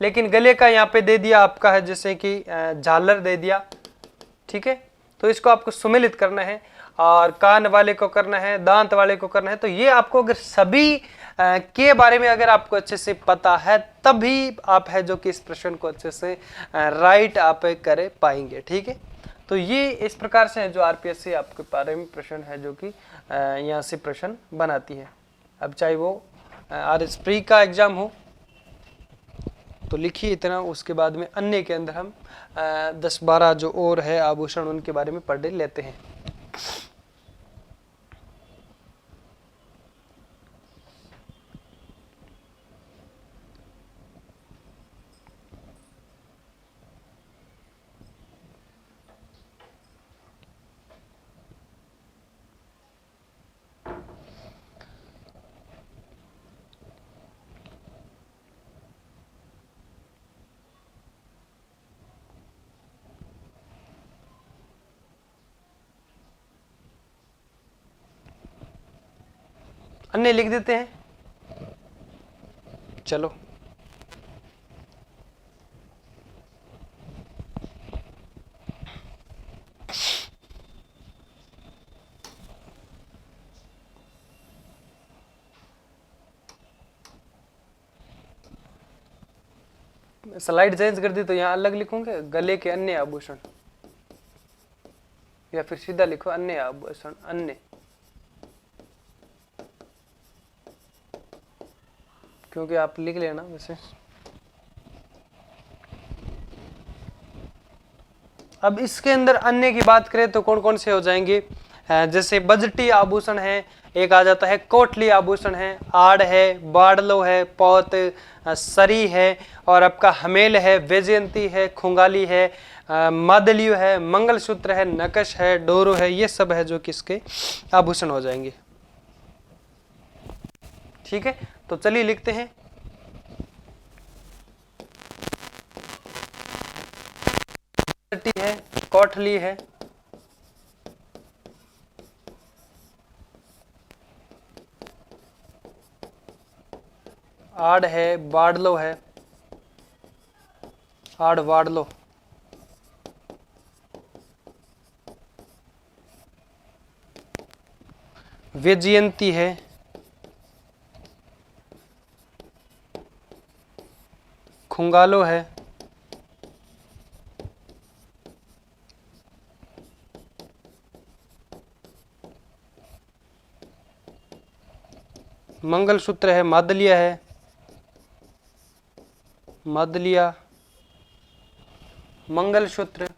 लेकिन गले का यहाँ पे दे दिया आपका है जैसे कि झालर दे दिया। ठीक है, तो इसको आपको सुमेलित करना है और कान वाले को करना है, दांत वाले को करना है। तो ये आपको अगर सभी के बारे में अगर आपको अच्छे से पता है तभी आप है जो कि इस प्रश्न को अच्छे से राइट आप कर पाएंगे। ठीक है, तो ये इस प्रकार से है जो आरपीएससी आपके बारे में प्रश्न है जो कि यहाँ से प्रश्न बनाती है। अब चाहे वो आरएस प्री का एग्जाम हो तो लिखिए इतना, उसके बाद में अन्य के अंदर हम 10-12 जो और है आभूषण उनके बारे में पढ़ लेते हैं। अन्य लिख देते हैं, चलो। स्लाइड चेंज कर दी तो यहाँ अलग लिखूंगे गले के अन्य आभूषण, या फिर सीधा लिखो अन्य आभूषण, अन्य, क्योंकि आप लिख लेना वैसे। अब इसके अंदर अन्य की बात करें तो कौन कौन से हो जाएंगे, जैसे बजटी आभूषण है, एक आ जाता है कोटली आभूषण है, आड़ है, बाड़लो है, पौत, सरी है, और आपका हमेल है, वैजयंती है, खुंगाली है, मादलियो है, मंगलसूत्र है, नकश है, डोरो है, ये सब है जो किसके आभूषण हो जाएंगे। ठीक है, तो चलिए लिखते हैं। है, कोठली है, आड़ है, बाड़लो है, आड़ बाड़लो, वैजयंती है, खुंगालो है, मंगलसूत्र है, मादलिया है, मादलिया, मंगलसूत्र,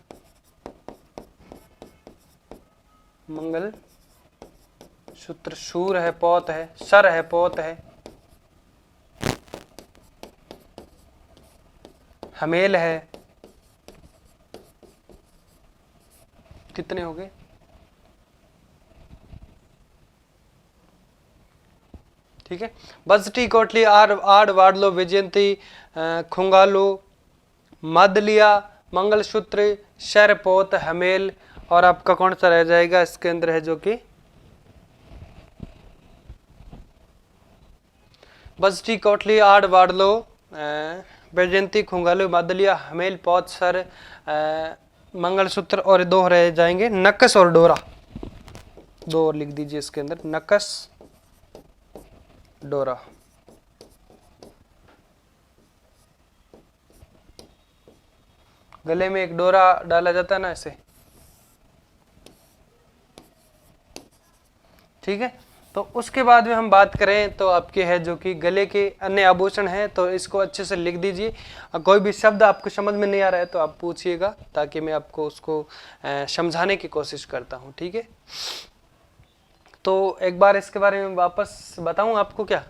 मंगलसूत्र, शूर है, पौत है, सर है, पौत है, हमेल है। कितने हो गए? ठीक है, बजटी, कोटली, आड़, वाड़लो, वैजयंती, खुंगालो, मादलिया, मंगलसूत्र, शर, पोत, हमेल, और आपका कौन सा रह जाएगा इसके अंदर है जो कि बजटी, कोटली, आड़, वाड़लो, वैजयंती, खुंगालो, मादलिया, हमेल, पोत, सर, मंगलसूत्र, और 2 रह जाएंगे नकश और डोरा। 2 और लिख दीजिए इसके अंदर, नकश, डोरा। गले में एक डोरा डाला जाता है ना ऐसे, ठीक है। तो उसके बाद में हम बात करें तो आपके है जो कि गले के अन्य आभूषण हैं, तो इसको अच्छे से लिख दीजिए। कोई भी शब्द आपको समझ में नहीं आ रहा है तो आप पूछिएगा, ताकि मैं आपको उसको समझाने की कोशिश करता हूँ, ठीक है। तो एक बार इसके बारे में वापस बताऊं आपको क्या?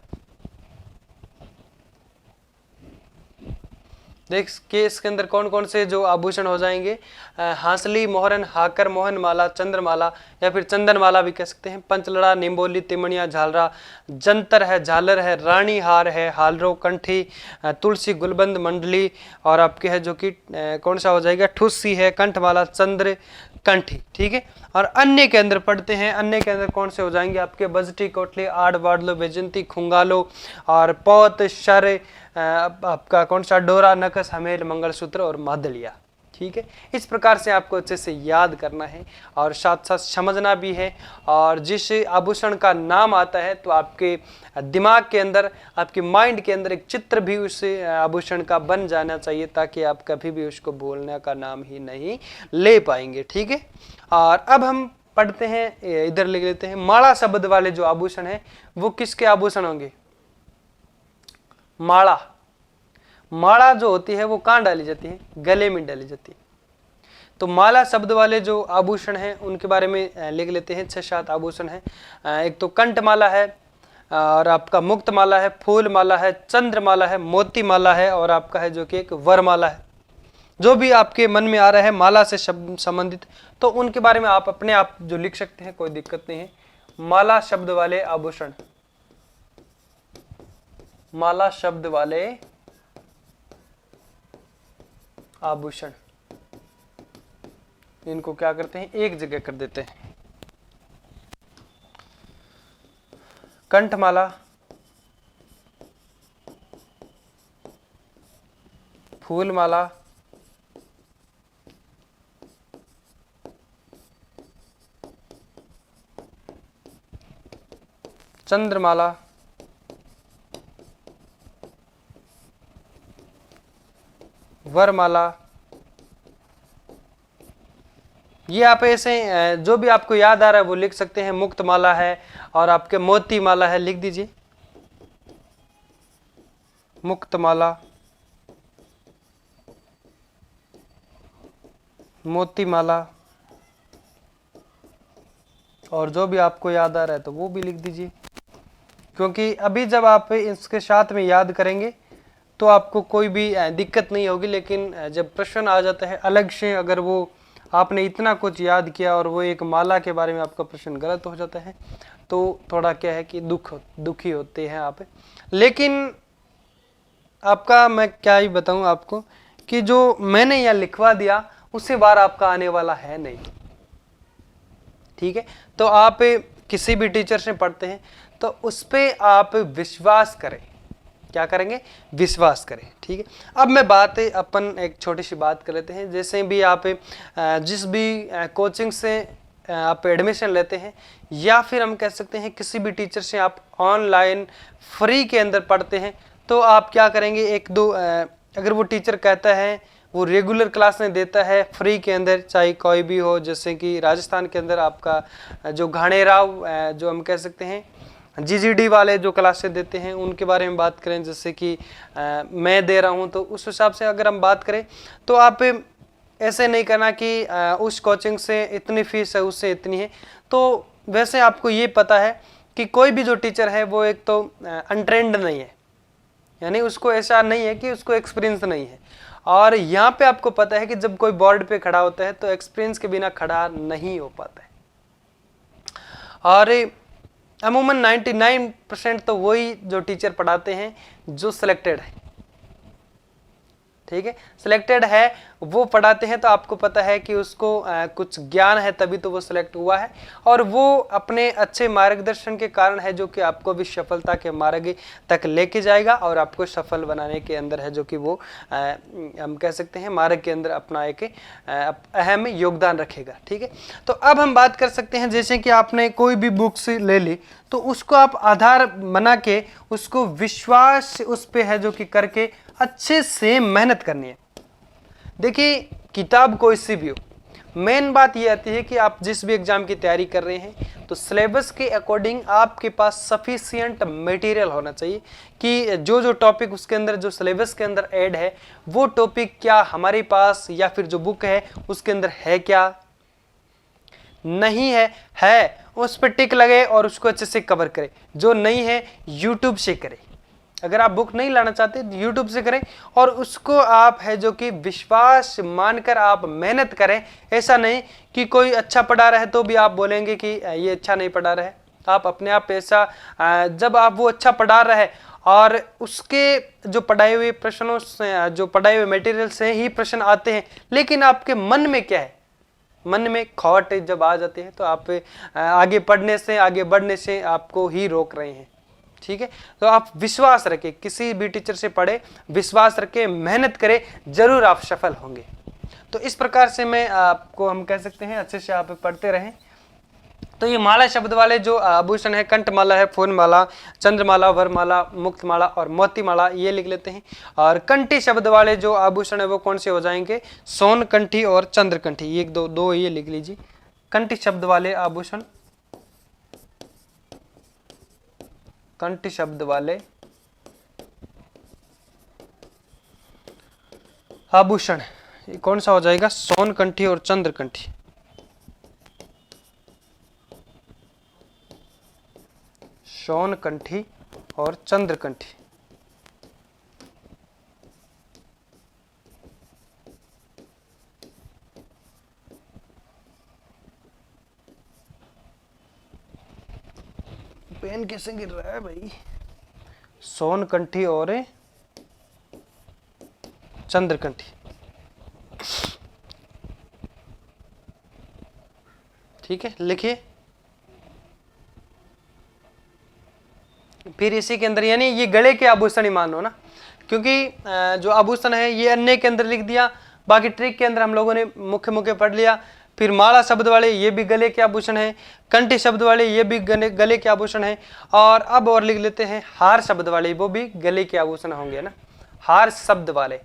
देख के इसके अंदर कौन कौन से जो आभूषण हो जाएंगे, हांसली, मोहरन, हाकर, मोहन माला, चंद्रमाला या फिर चंदन माला भी कह सकते हैं, पंचलड़ा, निम्बोली, तिमणिया, झालरा, जंतर है, झालर है, रानी हार है, हालरो, कंठी, तुलसी, गुलबंद, मंडली, और आपके है जो कि कौन सा हो जाएगा, ठुस्सी है, कंठमाला, चंद्र कंठी, ठीक है। और अन्य के अंदर पढ़ते हैं, अन्य के अंदर कौन से हो जाएंगे आपके, बजटी, कोटली, आड़, बाडलो, वैजंती, खुंगालो और पौत, शर, आपका कौन सा, डोरा, नकस, हमेल, मंगलसूत्र और मादलिया, ठीक है। इस प्रकार से आपको अच्छे से याद करना है और साथ साथ समझना भी है। और जिस आभूषण का नाम आता है तो आपके दिमाग के अंदर, आपके माइंड के अंदर एक चित्र भी उस आभूषण का बन जाना चाहिए, ताकि आप कभी भी उसको बोलने का नाम ही नहीं ले पाएंगे, ठीक है। और अब हम पढ़ते हैं, इधर लिख लेते हैं, माला शब्द वाले जो आभूषण है वो किसके आभूषण होंगे? माला, माला जो होती है वो कहाँ डाली जाती है? गले में डाली जाती है। तो माला शब्द वाले जो आभूषण हैं उनके बारे में लिख लेते हैं। 6-7 आभूषण हैं। एक तो कंठ माला है, और आपका मुक्त माला है, फूल माला है, चंद्र माला है, मोती माला है, और आपका है जो कि एक वर माला है। जो भी आपके मन में आ रहा है माला से संबंधित, तो उनके बारे में आप अपने आप जो लिख सकते हैं, कोई दिक्कत नहीं है। माला शब्द वाले आभूषण, माला शब्द वाले आभूषण, इनको क्या करते हैं, एक जगह कर देते हैं। कंठमाला, फूलमाला, चंद्रमाला, वरमाला, ये आप ऐसे जो भी आपको याद आ रहा है वो लिख सकते हैं। मुक्त माला है, और आपके मोती माला है, लिख दीजिए मुक्त माला, मोती माला, और जो भी आपको याद आ रहा है तो वो भी लिख दीजिए, क्योंकि अभी जब आप इसके साथ में याद करेंगे तो आपको कोई भी दिक्कत नहीं होगी। लेकिन जब प्रश्न आ जाता है अलग से, अगर वो आपने इतना कुछ याद किया और वो एक माला के बारे में आपका प्रश्न गलत हो जाता है, तो थोड़ा क्या है कि दुखी होते हैं आप। लेकिन आपका मैं क्या ही बताऊं आपको कि जो मैंने यहाँ लिखवा दिया उससे बार आपका आने वाला है नहीं, ठीक है। तो आप किसी भी टीचर से पढ़ते हैं तो उस पर आप विश्वास करें। क्या करेंगे? विश्वास करें, ठीक है। अब मैं बात अपन एक छोटी सी बात कर लेते हैं। जैसे भी आप जिस भी कोचिंग से आप एडमिशन लेते हैं, या फिर हम कह सकते हैं किसी भी टीचर से आप ऑनलाइन फ्री के अंदर पढ़ते हैं, तो आप क्या करेंगे, एक दो अगर वो टीचर कहता है, वो रेगुलर क्लास में देता है फ्री के अंदर, चाहे कोई भी हो, जैसे कि राजस्थान के अंदर आपका जो घाणेराव जो हम कह सकते हैं जीजीडी वाले जो क्लासेस देते हैं उनके बारे में बात करें, जैसे कि मैं दे रहा हूं, तो उस हिसाब से अगर हम बात करें तो आप ऐसे नहीं करना कि उस कोचिंग से इतनी फीस है, उससे इतनी है। तो वैसे आपको ये पता है कि कोई भी जो टीचर है वो एक तो अनट्रेंड नहीं है, यानी उसको ऐसा नहीं है कि उसको एक्सपीरियंस नहीं है। और यहाँ पे आपको पता है कि जब कोई बोर्ड पे खड़ा होता है तो एक्सपीरियंस के बिना खड़ा नहीं हो पाता है। और अमूमन 99% तो वही जो टीचर पढ़ाते हैं जो सिलेक्टेड है, ठीक है, सिलेक्टेड है वो पढ़ाते हैं। तो आपको पता है कि उसको कुछ ज्ञान है, तभी तो वो सिलेक्ट हुआ है, और वो अपने अच्छे मार्गदर्शन के कारण है जो कि आपको भी सफलता के मार्ग तक लेके जाएगा और आपको सफल बनाने के अंदर है जो कि वो हम कह सकते हैं मार्ग के अंदर अपना एक अहम योगदान रखेगा, ठीक है। तो अब हम बात कर सकते हैं, जैसे कि आपने कोई भी बुक्स ले ली तो उसको आप आधार बना के उसको विश्वास उस पे है जो कि करके अच्छे से मेहनत करनी है। देखिए किताब कोई सी भी हो, मेन बात ये आती है कि आप जिस भी एग्जाम की तैयारी कर रहे हैं तो सिलेबस के अकॉर्डिंग आपके पास सफिशिएंट मटेरियल होना चाहिए कि जो जो टॉपिक उसके अंदर जो सिलेबस के अंदर ऐड है वो टॉपिक क्या हमारे पास या फिर जो बुक है उसके अंदर है, क्या नहीं है उस पर टिक लगे और उसको अच्छे से कवर करें। जो नहीं है यूट्यूब से करें, अगर आप बुक नहीं लाना चाहते तो यूट्यूब से करें और उसको आप है जो कि विश्वास मानकर आप मेहनत करें। ऐसा नहीं कि कोई अच्छा पढ़ा रहा है तो भी आप बोलेंगे कि ये अच्छा नहीं पढ़ा रहा है। आप अपने आप ऐसा जब आप वो अच्छा पढ़ा रहा है और उसके जो पढ़ाए हुए प्रश्नों से जो पढ़ाए हुए मटेरियल से ही प्रश्न आते हैं, लेकिन आपके मन में क्या है, मन में खौट जब आ जाते हैं तो आप आगे पढ़ने से आगे बढ़ने से आपको ही रोक रहे हैं। ठीक है, तो आप विश्वास रखें, किसी भी टीचर से पढ़े, विश्वास रखें, मेहनत करें, जरूर आप सफल होंगे। तो इस प्रकार से मैं आपको हम कह सकते हैं अच्छे से आप पढ़ते रहें। तो ये माला शब्द वाले जो आभूषण है, कंठमाला है, फूलमाला, चंद्रमाला, वरमाला, मुक्तमाला और मोतीमाला, ये लिख लेते हैं। और कंठी शब्द वाले जो आभूषण है वो कौन से हो जाएंगे, सोन कंठी और चंद्र कंठी, ये दो ये लिख लीजिए। कंठी शब्द वाले आभूषण, कंठी शब्द वाले आभूषण ये कौन सा हो जाएगा, सोन कंठी और चंद्र कंठी। सोन कंठी और चंद्र कंठी। पेन कैसे गिर रहा है भाई। सोन कंठी और चंद्र कंठी, ठीक है, लिखिए। फिर इसी के अंदर यानी ये गले के आभूषण ही मानो ना, क्योंकि जो आभूषण है ये अन्य के अंदर लिख दिया, बाकी ट्रिक के अंदर हम लोगों ने मुख्य मुख्य पढ़ लिया। फिर माला शब्द वाले ये भी गले के आभूषण है, कंठी शब्द वाले ये भी गले के आभूषण है। और अब और लिख लेते हैं हार शब्द वाले, वो भी गले के आभूषण होंगे ना। हार शब्द वाले,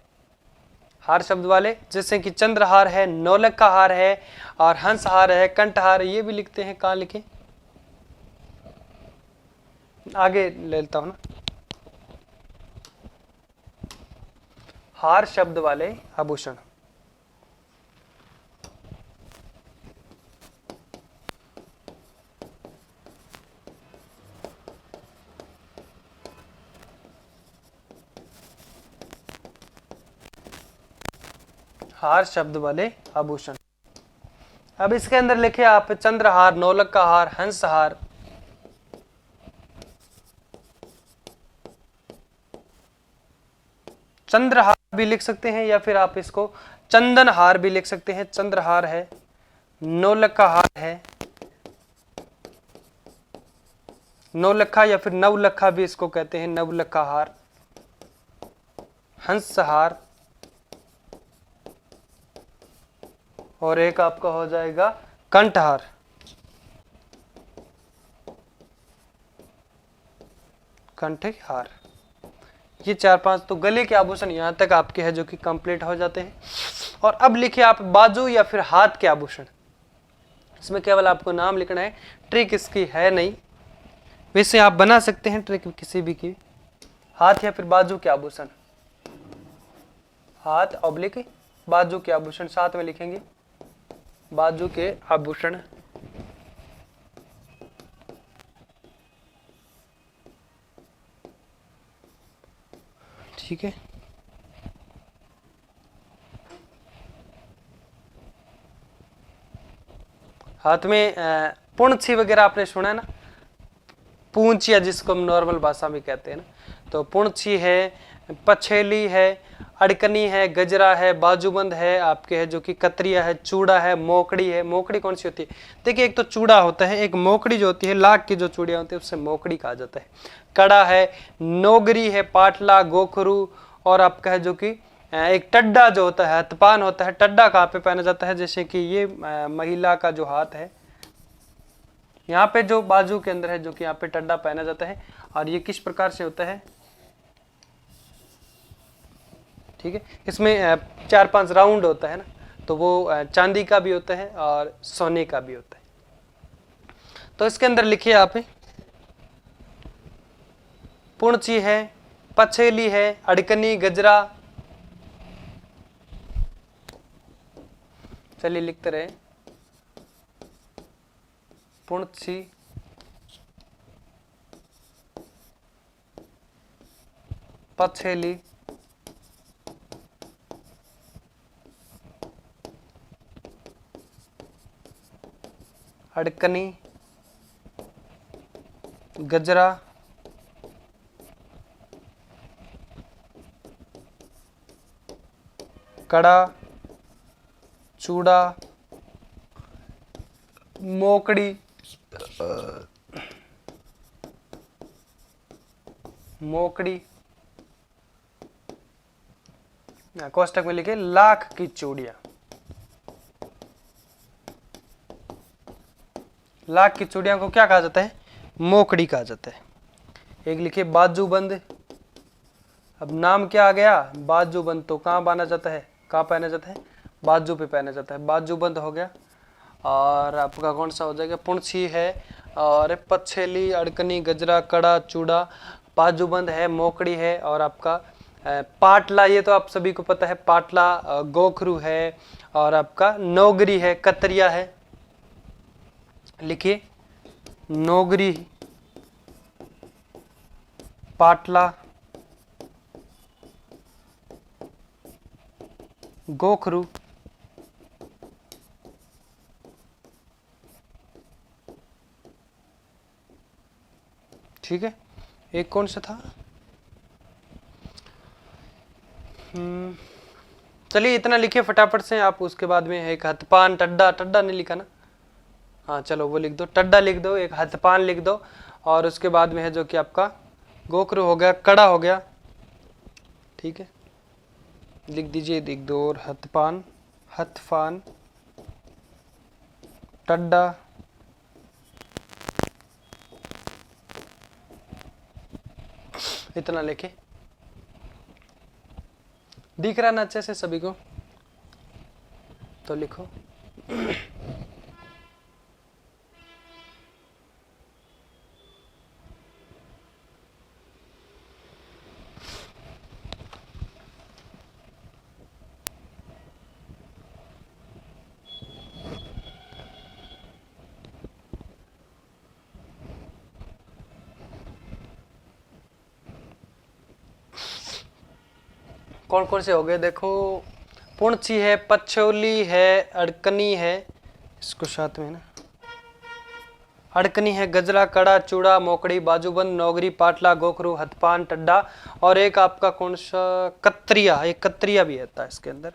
हार शब्द वाले जैसे कि चंद्रहार है, नौलखा हार है और हंस हार है, कंठहार, ये भी लिखते हैं। कहाँ लिखे, आगे ले लेता हूं ना। हार शब्द वाले आभूषण, हार शब्द वाले आभूषण। अब इसके अंदर लिखे आप चंद्रहार, नौलखा हार, हंस हार, चंद्रहार भी लिख सकते हैं या फिर आप इसको चंदन हार भी लिख सकते हैं। चंद्रहार है, नौलखा हार है, नौलखा या फिर नवलखा भी इसको कहते हैं, नवलखा हार, हंस हार और एक आपका हो जाएगा कंठहार। कंठहार, ये 4-5 तो गले के आभूषण यहां तक आपके हैं जो कि कंप्लीट हो जाते हैं। और अब लिखिए आप बाजू या फिर हाथ के आभूषण। इसमें केवल आपको नाम लिखना है, ट्रिक इसकी है नहीं, वैसे आप बना सकते हैं ट्रिक किसी भी की। हाथ या फिर बाजू के आभूषण, हाथ ऑब्लिक बाजू के आभूषण, साथ में लिखेंगे बाजू के आभूषण। ठीक है, हाथ में पूंछी वगैरह आपने सुना है ना, पूंछ या जिसको हम नॉर्मल भाषा में कहते हैं ना, तो पूंछी है, पछेली है, अड़कनी है, गजरा है, बाजूबंद है आपके है जो कि कतरिया है, चूड़ा है, मोकड़ी है। मोकड़ी कौन सी होती है, देखिए एक तो चूड़ा होता है, एक मोकड़ी जो होती है लाख की जो चूड़ियां होती है उससे मोकड़ी कहा जाता है। कड़ा है, नोगरी है, पाटला, गोखरू और आपका है जो कि एक टड्डा जो होता है, हथपान होता है। टड्डा कहाँ पे पहना जाता है, जैसे कि ये महिला का जो हाथ है यहाँ पे जो बाजू के अंदर है जो कि यहाँ पे टड्डा पहना जाता है। और ये किस प्रकार से होता है, ठीक है, इसमें 4-5 राउंड होता है ना, तो वो चांदी का भी होता है और सोने का भी होता है। तो इसके अंदर लिखिए आप, पुणची है, पछेली है, अड़कनी, गजरा, चलिए लिखते रहे, पुणची, पछेली, अड़कनी, गजरा, कड़ा, चूड़ा, मोकड़ी, मोकड़ी, कोष्टक में लिखे लाख की चूड़ियां। लाख की चूड़ियां को क्या कहा जाता है? मोकड़ी कहा जाता है। एक लिखे बाजूबंद। अब नाम क्या आ गया? बाजूबंद, तो कहाँ बांधा जाता है, कहाँ पहना जाता है? बाजू पे पहना जाता है, बाजूबंद हो गया। और आपका कौन सा हो जाएगा? पुणछी है, और पछेली, अड़कनी, गजरा, कड़ा, चूड़ा, बाजूबंद है, मोकड़ी है, और आपका पाटला, ये तो आप सभी को पता है, पाटला, गोखरू है, और आपका नौगरी है, कतरिया है। लिखिए नौगरी, पाटला, गोखरू, ठीक है। एक कौन सा था? चलिए इतना लिखिए फटाफट से आप। उसके बाद में एक हथपान, टड्डा, टड्डा नहीं लिखा ना? हाँ चलो वो लिख दो, टड्डा लिख दो, एक हथपान लिख दो, और उसके बाद में है जो कि आपका गोखरू हो गया, कड़ा हो गया, ठीक है, लिख दीजिए, लिख दो। और हथपान, हथफान, टड्डा, इतना लिखे। दिख रहा ना अच्छे से सभी को? तो लिखो। कौन कौन से हो गए देखो, पुणछी है, पछोली है, अड़कनी है, इसको साथ में ना, अड़कनी है, गजरा, कड़ा, चूड़ा, मोकड़ी, बाजूबंद, नौगरी, पाटला, गोखरू, हथपान, टड्डा, और एक आपका कौन सा? कतरिया। एक कतरिया भी आता है इसके अंदर,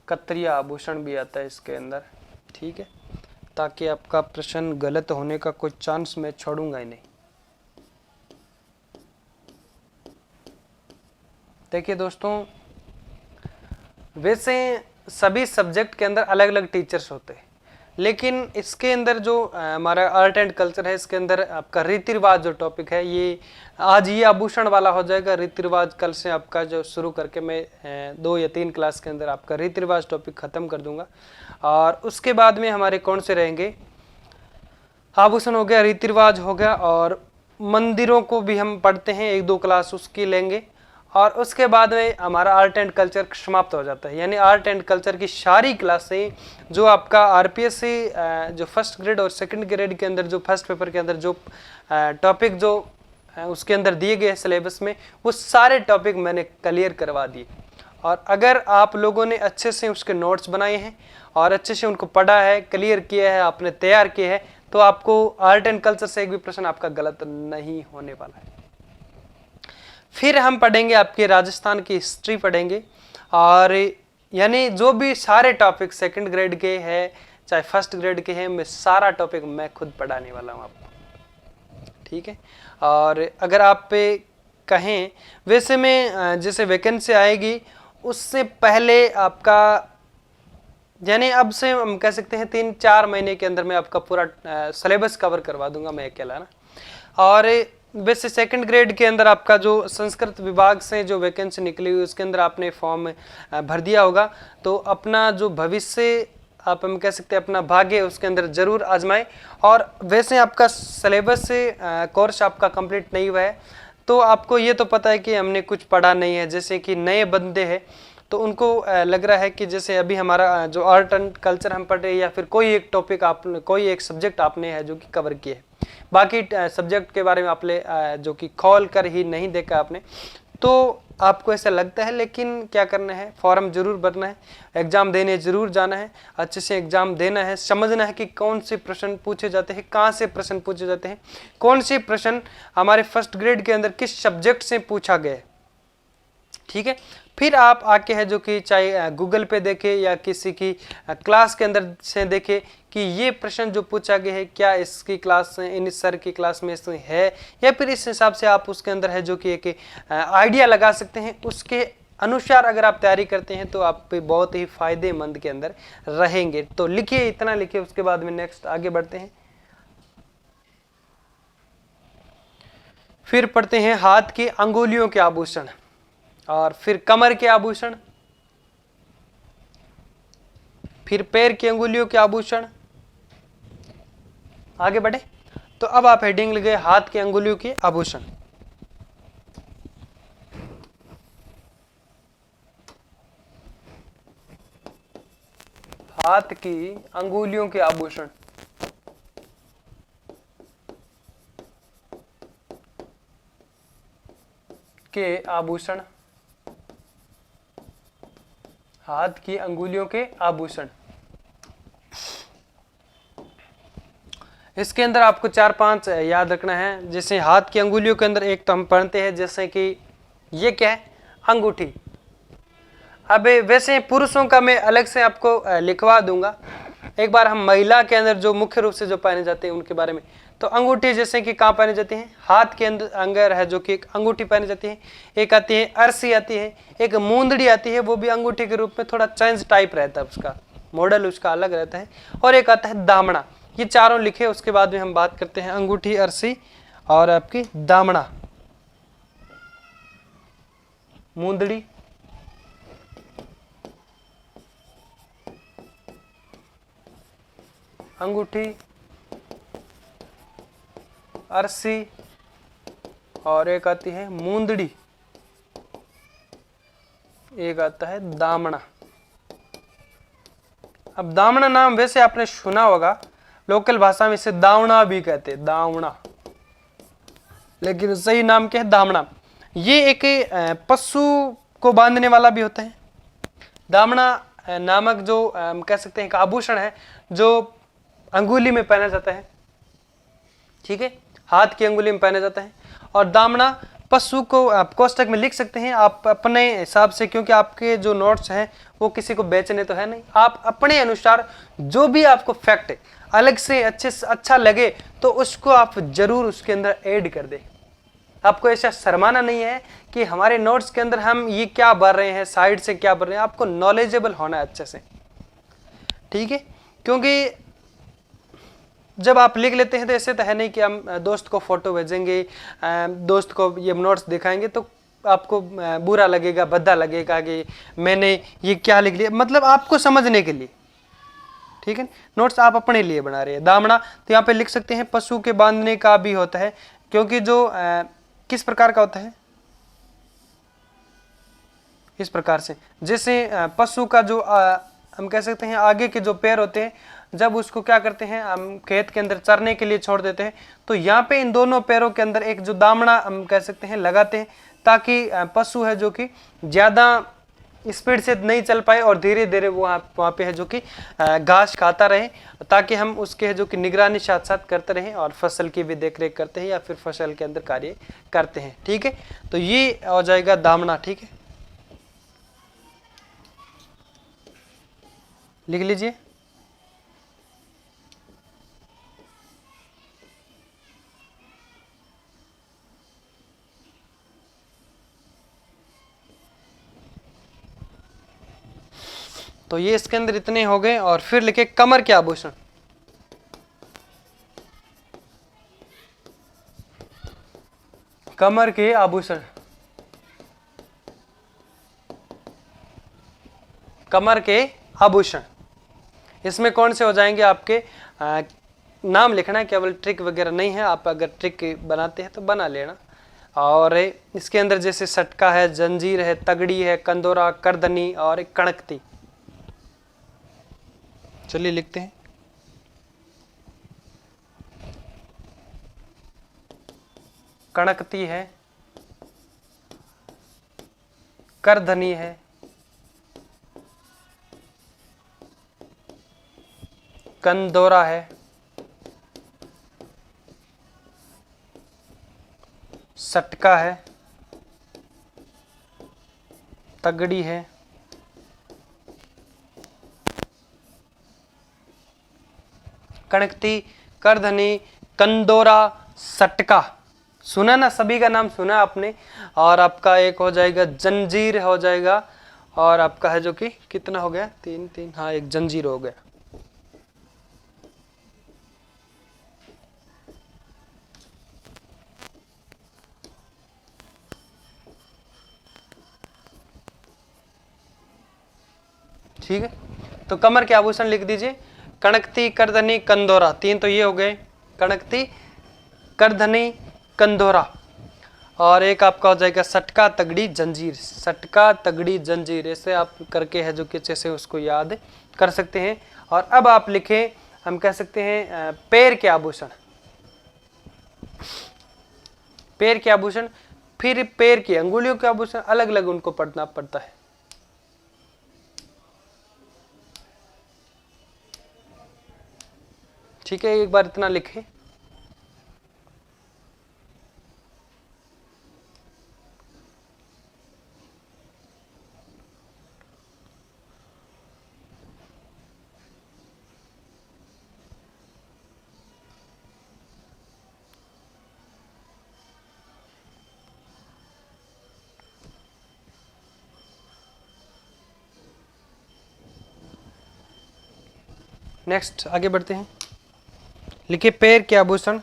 कतरिया आभूषण भी आता है इसके अंदर, ठीक है, ताकि आपका प्रश्न गलत होने का कोई चांस मैं छोड़ूंगा ही नहीं। देखिए दोस्तों, वैसे सभी सब्जेक्ट के अंदर अलग अलग टीचर्स होते हैं, लेकिन इसके अंदर जो हमारा आर्ट एंड कल्चर है, इसके अंदर आपका रीति रिवाज जो टॉपिक है, ये आज ये आभूषण वाला हो जाएगा। रीति रिवाज कल से आपका जो शुरू करके मैं 2 या 3 क्लास के अंदर आपका रीति रिवाज टॉपिक खत्म कर दूंगा। और उसके बाद में हमारे कौन से रहेंगे? आभूषण हो गया, रीति रिवाज हो गया, और मंदिरों को भी हम पढ़ते हैं, 1-2 क्लास उसकी लेंगे। और उसके बाद में हमारा आर्ट एंड कल्चर समाप्त हो जाता है। यानी आर्ट एंड कल्चर की सारी क्लासें जो आपका आरपीएस से जो फर्स्ट ग्रेड और सेकंड ग्रेड के अंदर जो फर्स्ट पेपर के अंदर जो टॉपिक जो उसके अंदर दिए गए सिलेबस में, वो सारे टॉपिक मैंने क्लियर करवा दिए। और अगर आप लोगों ने अच्छे से उसके नोट्स बनाए हैं और अच्छे से उनको पढ़ा है, क्लियर किया है, आपने तैयार किए हैं, तो आपको आर्ट एंड कल्चर से एक भी प्रश्न आपका गलत नहीं होने वाला है। फिर हम पढ़ेंगे आपके राजस्थान की हिस्ट्री पढ़ेंगे, और यानी जो भी सारे टॉपिक सेकंड ग्रेड के हैं चाहे फर्स्ट ग्रेड के हैं, मैं सारा टॉपिक मैं खुद पढ़ाने वाला हूँ आपको, ठीक है। और अगर आप पे कहें, वैसे में जैसे वैकेंसी आएगी उससे पहले आपका, यानी अब से हम कह सकते हैं 3-4 महीने के अंदर मैं आपका पूरा सिलेबस कवर करवा दूंगा मैं अकेला ना। और वैसे सेकंड ग्रेड के अंदर आपका जो संस्कृत विभाग से जो वैकेंसी निकली हुई उसके अंदर आपने फॉर्म भर दिया होगा, तो अपना जो भविष्य आप हम कह सकते हैं अपना भाग्य उसके अंदर जरूर आजमाएं। और वैसे आपका सिलेबस से कोर्स आपका कंप्लीट नहीं हुआ है, तो आपको ये तो पता है कि हमने कुछ पढ़ा नहीं है। जैसे कि नए बंदे हैं तो उनको लग रहा है कि जैसे अभी हमारा जो आर्ट एंड कल्चर हम पढ़ रहे हैं या फिर कोई एक टॉपिक आप कोई एक सब्जेक्ट आपने है जो कि कवर किए है, बाकी सब्जेक्ट के बारे में आपने जो कि खोल कर ही नहीं देखा आपने, तो आपको ऐसा लगता है। लेकिन क्या करना है, फॉर्म जरूर भरना है, एग्जाम देने जरूर जाना है, अच्छे से एग्जाम देना है, समझना है कि कौन से प्रश्न पूछे जाते हैं, कहाँ से प्रश्न पूछे जाते हैं, कौन से प्रश्न हमारे फर्स्ट ग्रेड के अंदर किस सब्जेक्ट से पूछा गया है। ठीक है, फिर आप आके है जो कि चाहे गूगल पे देखे या किसी की क्लास के अंदर से देखे कि ये प्रश्न जो पूछा गया है क्या इसकी क्लास इन सर की क्लास में इसमें है, या फिर इस हिसाब से आप उसके अंदर है जो कि एक आइडिया लगा सकते हैं। उसके अनुसार अगर आप तैयारी करते हैं तो आप पे बहुत ही फायदेमंद के अंदर रहेंगे। तो लिखिए, इतना लिखिए, उसके बाद में नेक्स्ट आगे बढ़ते हैं। फिर पढ़ते हैं हाथ की अंगुलियों के आभूषण, और फिर कमर के आभूषण, फिर पैर की अंगुलियों के आभूषण। आगे बढ़े तो अब आप हेडिंग लिखे हाथ की अंगुलियों के आभूषण। हाथ की अंगुलियों के आभूषण, के आभूषण, हाथ की अंगुलियों के आभूषण। इसके अंदर आपको 4-5 याद रखना है। जैसे हाथ की अंगुलियों के अंदर एक तो हम पढ़ते हैं जैसे कि ये क्या है, अंगूठी। अब वैसे पुरुषों का मैं अलग से आपको लिखवा दूंगा। एक बार हम महिला के अंदर जो मुख्य रूप से जो पहने जाते हैं उनके बारे में, तो अंगूठी जैसे कि कहाँ पहने जाती है, हाथ के अंदर है जो कि एक अंगूठी पहनी जाती है। एक आती है अरसी आती है, एक मूंदड़ी आती है, वो भी अंगूठी के रूप में, थोड़ा चेंज टाइप रहता है, उसका मॉडल उसका अलग रहता है। और एक आता है दामना। ये चारों लिखे, उसके बाद में हम बात करते हैं अंगूठी, अरसी और आपकी दामना, मूंदड़ी, अंगूठी, अरसी और एक आती है मूंदड़ी, एक आता है दामना। अब दामना नाम वैसे आपने सुना होगा, लोकल भाषा में इसे दावना भी कहते हैं, दावना, लेकिन सही नाम क्या है, दामना। ये एक पशु को बांधने वाला भी होता है। दामना नामक जो हम कह सकते हैं एक आभूषण है जो अंगुली में पहना जाता है। ठीक है, हाथ की अंगुली में पहना जाता है। और दामना पशु को आप कोष्टक में लिख सकते हैं आप अपने हिसाब से, क्योंकि आपके जो नोट्स हैं वो किसी को बेचने तो है नहीं। आप अपने अनुसार जो भी आपको फैक्ट अलग से अच्छे से अच्छा लगे तो उसको आप जरूर उसके अंदर ऐड कर दें। आपको ऐसा शर्माना नहीं है कि हमारे नोट्स के अंदर हम ये क्या भर रहे हैं, साइड से क्या भर रहे हैं। आपको नॉलेजेबल होना है अच्छे से, ठीक है। क्योंकि जब आप लिख लेते हैं तो ऐसे तो है नहीं कि हम दोस्त को फोटो भेजेंगे, दोस्त को ये नोट्स दिखाएंगे तो आपको बुरा लगेगा, भद्दा लगेगा कि मैंने ये क्या लिख लिया। मतलब आपको समझने के लिए, ठीक है, नोट्स आप अपने लिए बना रहे हैं। दामना तो यहाँ पे लिख सकते हैं पशु के बांधने का भी होता है, क्योंकि जो किस प्रकार का होता है, इस प्रकार से जैसे पशु का जो हम कह सकते हैं आगे के जो पैर होते हैं, जब उसको क्या करते हैं हम खेत के अंदर चरने के लिए छोड़ देते हैं, तो यहाँ पे इन दोनों पैरों के अंदर एक जो दामना हम कह सकते हैं लगाते हैं, ताकि पशु है जो कि ज्यादा स्पीड से नहीं चल पाए और धीरे धीरे वो वहाँ पे है जो कि घास खाता रहे, ताकि हम उसके है जो कि निगरानी साथ साथ करते रहें और फसल की भी देखरेख करते हैं या फिर फसल के अंदर कार्य करते हैं। ठीक है, तो ये हो जाएगा दामना। ठीक है, लिख लीजिए। तो ये इसके अंदर इतने हो गए। और फिर लिखे कमर के आभूषण। कमर के आभूषण, कमर के आभूषण, इसमें कौन से हो जाएंगे आपके? नाम लिखना है, केवल ट्रिक वगैरह नहीं है, आप अगर ट्रिक बनाते हैं तो बना लेना। और इसके अंदर जैसे सटका है, जंजीर है, तगड़ी है, कंदोरा, करधनी और कणकती। चलिए लिखते हैं। कणकती है, करधनी है, कंदोरा है, सटका है, तगड़ी है, कणकती, करधनी, कंदोरा, सटका। सुना ना, सभी का नाम सुना आपने। और आपका एक हो जाएगा जंजीर हो जाएगा, और आपका है जो कि कितना हो गया? 3 3, हाँ, एक जंजीर हो गया। ठीक है, तो कमर के आभूषण लिख दीजिए। कणकती, करधनी, कंदोरा, 3 तो ये हो गए, कणकती, करधनी, कंदोरा। और एक आपका हो जाएगा सटका, तगड़ी, जंजीर। सटका, तगड़ी, जंजीर, ऐसे आप करके है जो कि जैसे उसको याद कर सकते हैं। और अब आप लिखें, हम कह सकते हैं पैर के आभूषण। पैर के आभूषण, फिर पैर की अंगुलियों के आभूषण अलग अलग उनको पढ़ना पड़ता है। ठीक है, एक बार इतना लिखें। नेक्स्ट आगे बढ़ते हैं। लिखिए पैर के आभूषण।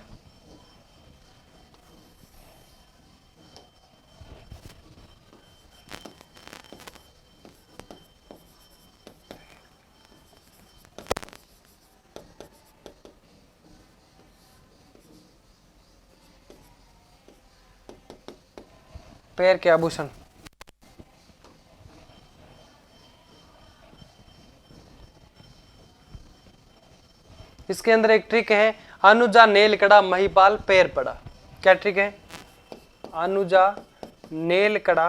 पैर के आभूषण, इसके अंदर एक ट्रिक है, अनुजा नेल कड़ा महिपाल पैर पड़ा। क्या ट्रिक है? अनुजा नेल कड़ा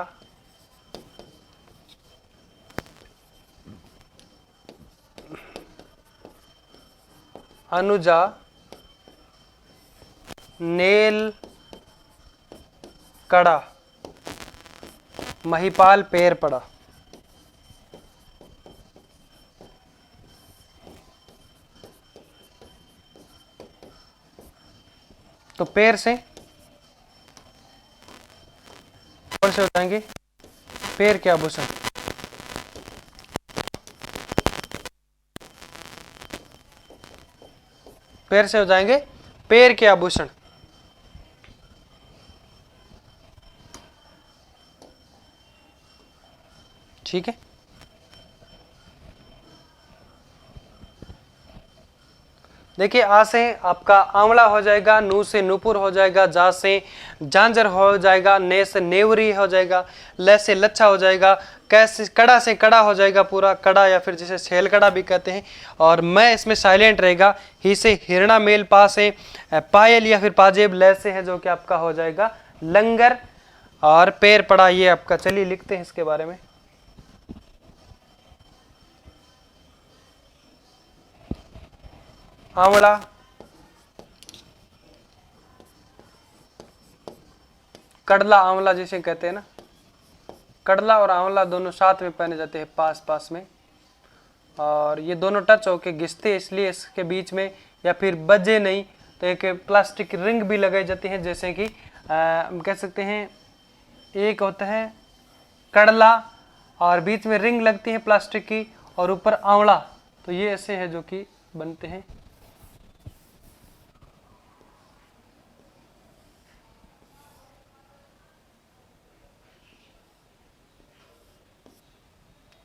अनुजा नेल कड़ा महिपाल पैर पड़ा। तो पैर से कौन से हो जाएंगे? पैर के आभूषण। पैर से हो जाएंगे पैर के आभूषण। ठीक है, देखिए आ से आपका आंवला हो जाएगा, नू से नूपुर हो जाएगा, जा से झांझर हो जाएगा, ने से नेवरी हो जाएगा, ल से लच्छा हो जाएगा, कैसे कड़ा से कड़ा हो जाएगा, पूरा कड़ा या फिर जिसे छेल कड़ा भी कहते हैं। और मैं इसमें साइलेंट रहेगा। ही से हिरणा मेल, पा से पायल या फिर पाजेब, ल से है जो कि आपका हो जाएगा लंगर, और पैर पड़ा ये आपका। चलिए लिखते हैं इसके बारे में। आंवला, कड़ला आंवला जिसे कहते हैं ना, कड़ला और आंवला दोनों साथ में पहने जाते हैं पास पास में, और ये दोनों टच होके घिसते इसलिए इसके बीच में, या फिर बजे नहीं तो एक प्लास्टिक रिंग भी लगाई जाती है। जैसे कि हम कह सकते हैं एक होता है कड़ला और बीच में रिंग लगती है प्लास्टिक की, और ऊपर आंवला, तो ये ऐसे है जो कि बनते हैं।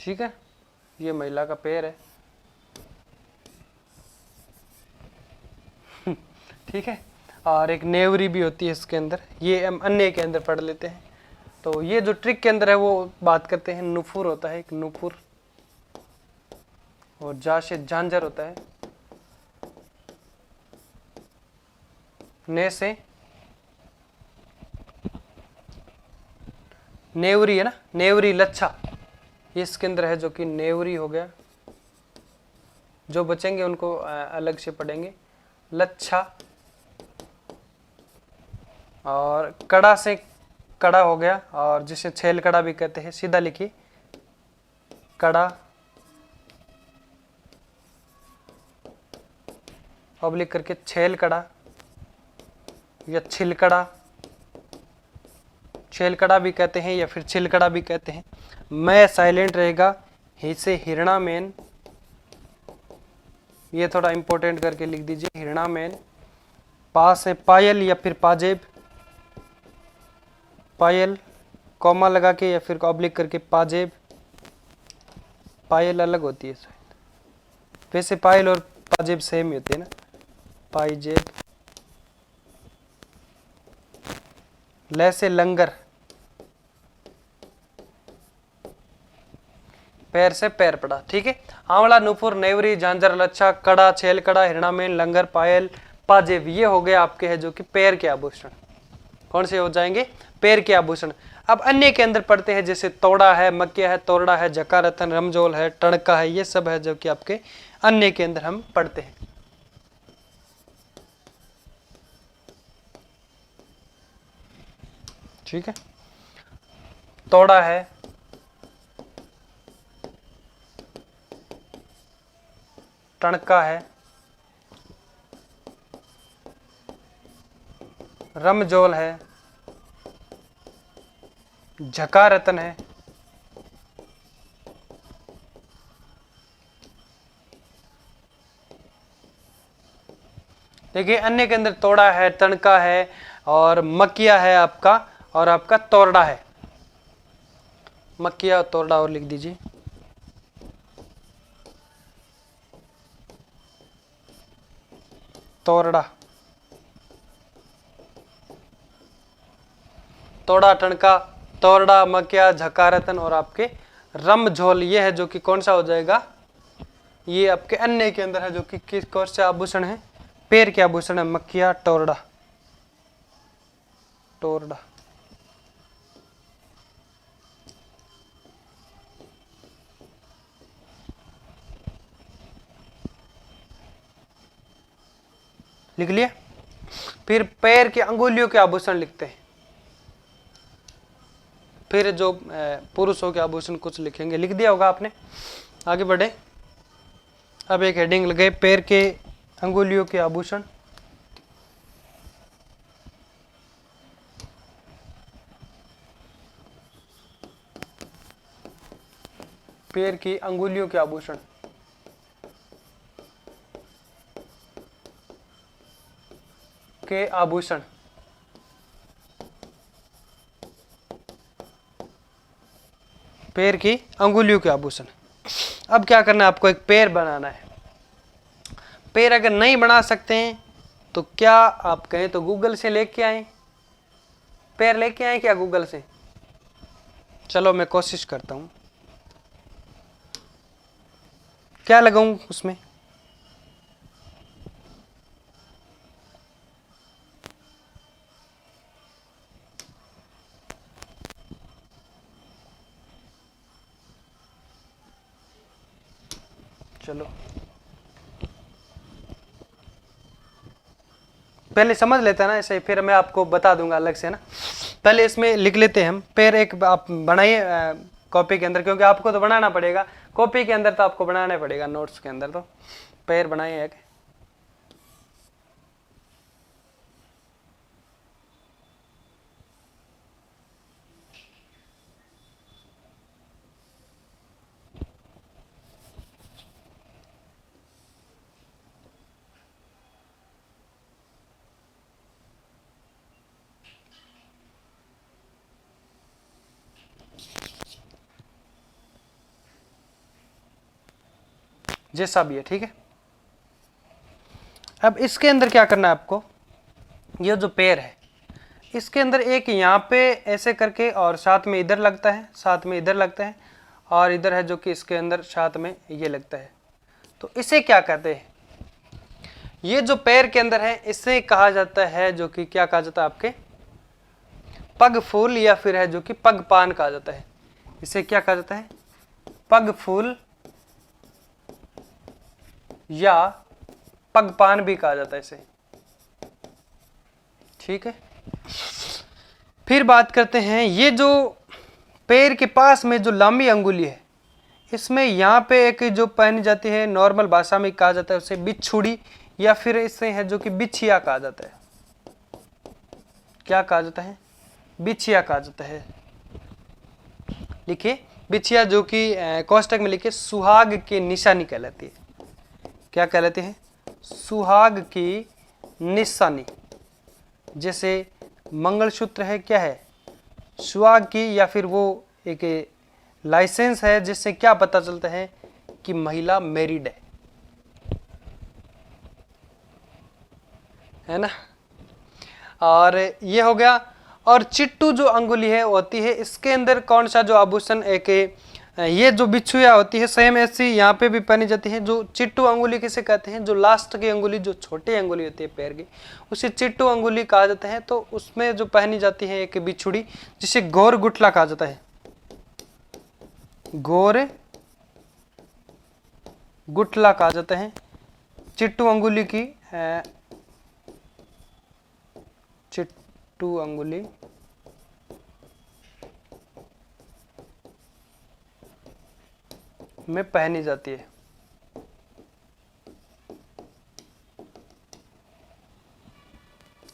ठीक है, ये महिला का पैर है। ठीक है, और एक नेवरी भी होती है इसके अंदर, ये हम अन्य के अंदर पढ़ लेते हैं। तो ये जो ट्रिक के अंदर है वो बात करते हैं, नुफुर होता है एक नुफुर, और जा से झांझर होता है, ने से नेवरी है ना, नेवरी लच्छा, ये इसके अंदर है जो कि नेवरी हो गया। जो बचेंगे उनको अलग से पढ़ेंगे। लच्छा, और कड़ा से कड़ा हो गया, और जिसे छेल कड़ा भी कहते हैं, सीधा लिखिए कड़ा, पब्लिक करके छेल कड़ा या छिलकड़ा, छेलकड़ा भी कहते हैं या फिर छिलकड़ा भी कहते हैं। मैं साइलेंट रहेगा, ही से हिरणा मैन, ये थोड़ा इंपॉर्टेंट करके लिख दीजिए, हिरणा मैन। पा से पायल या फिर पाजेब, पायल कॉमा लगा के या फिर ऑब्लिक करके पाजेब, पायल अलग होती है शायद, वैसे पायल और पाजेब सेम ही होते हैं ना, पाइजेब। ले से लंगर, पैर से पैर पड़ा। ठीक है, आंवला, नुपुर, नेवरी, झांझर, लच्छा, कड़ा, छेल कड़ा, हिरणामेन, लंगर, पायल, पाजेब, ये हो गए आपके है जो कि पैर के आभूषण। कौन से हो जाएंगे? पैर के आभूषण। अब अन्य के अंदर पढ़ते हैं, जैसे तोड़ा है, मक्या है, तोरड़ा है, जकारतन, रमजोल है, टणका है, ये सब है जो कि आपके अन्य के अंदर हम पढ़ते हैं। ठीक है, तोड़ा है, टणका है, रमजोल है, झकारतन है, देखिए अन्य के अंदर तोड़ा है, तणका है, और मकिया है आपका, और आपका तोरड़ा है। मकिया और तोरड़ा और लिख दीजिए। तोरड़ा, तोड़ा, टणका, तोरड़ा, मकिया, झकारतन और आपके रमझोल, ये है जो कि कौन सा हो जाएगा? ये आपके अन्य के अंदर है जो कि किस कौन से आभूषण है? पैर के आभूषण है। मकिया, टोरड़ा, टोरड़ा। लिख लिया। फिर पैर के अंगुलियों के आभूषण लिखते हैं। फिर जो पुरुषों के आभूषण कुछ लिखेंगे, लिख दिया होगा आपने। आगे बढ़े। अब एक हेडिंग लगे, पैर के अंगुलियों के आभूषण। पैर की अंगुलियों के आभूषण, के आभूषण। पैर की अंगुलियों के आभूषण। अब क्या करना है आपको? एक पैर बनाना है। पैर अगर नहीं बना सकते हैं तो क्या आप कहें तो गूगल से लेके आए। पैर लेके आए क्या गूगल से? चलो मैं कोशिश करता हूं। क्या लगाऊं उसमें? चलो पहले समझ लेते हैं ना ऐसे, फिर मैं आपको बता दूंगा अलग से ना। पहले इसमें लिख लेते हैं हम। पैर एक आप बनाइए कॉपी के अंदर, क्योंकि आपको तो बनाना पड़ेगा कॉपी के अंदर, तो आपको बनाना पड़ेगा नोट्स के अंदर। तो पैर बनाइए एक। जैसा भी है, ठीक है। अब इसके अंदर क्या करना है आपको, ये जो पैर है इसके अंदर एक यहाँ पे ऐसे करके और साथ में इधर लगता है, साथ में इधर लगता है, और इधर है जो कि इसके अंदर साथ में ये लगता है। तो इसे क्या कहते हैं, ये जो पैर के अंदर है इसे कहा जाता है जो कि क्या कहा जाता है आपके पग फूल, या फिर है जो कि पग पान कहा जाता है। इसे क्या कहा जाता है, पग फूल या पग पान भी कहा जाता है इसे, ठीक है। फिर बात करते हैं, ये जो पैर के पास में जो लंबी अंगुली है इसमें यहाँ पे एक जो पहनी जाती है, नॉर्मल भाषा में कहा जाता है उसे बिच्छुड़ी, या फिर इसे है जो कि बिछिया कहा जाता है। क्या कहा जाता है, बिछिया कहा जाता है। लिखिए बिछिया, जो कि कोष्टक में लिखिए सुहाग की निशानी कहलाती है। क्या कहलाती है, सुहाग की निशानी। जैसे मंगलसूत्र है, क्या है, सुहाग की, या फिर वो एक लाइसेंस है जिससे क्या पता चलता है कि महिला मैरिड है ना। और ये हो गया। और चिट्टू जो अंगुली है होती है, इसके अंदर कौन सा जो आभूषण, एक ये जो बिच्छुया होती है सेम ऐसी यहाँ पे भी पहनी जाती है। जो चिट्टू अंगुली किसे कहते हैं, जो लास्ट की अंगुली, जो छोटी अंगुली होती है पैर की, उसे चिट्टू अंगुली कहा जाता है। तो उसमें जो पहनी जाती है एक बिछुड़ी, जिसे गौर गुठला कहा जाता है। गौर गुठला कहा जाता है चिट्टू अंगुली की, चिट्टू अंगुली में पहनी जाती है।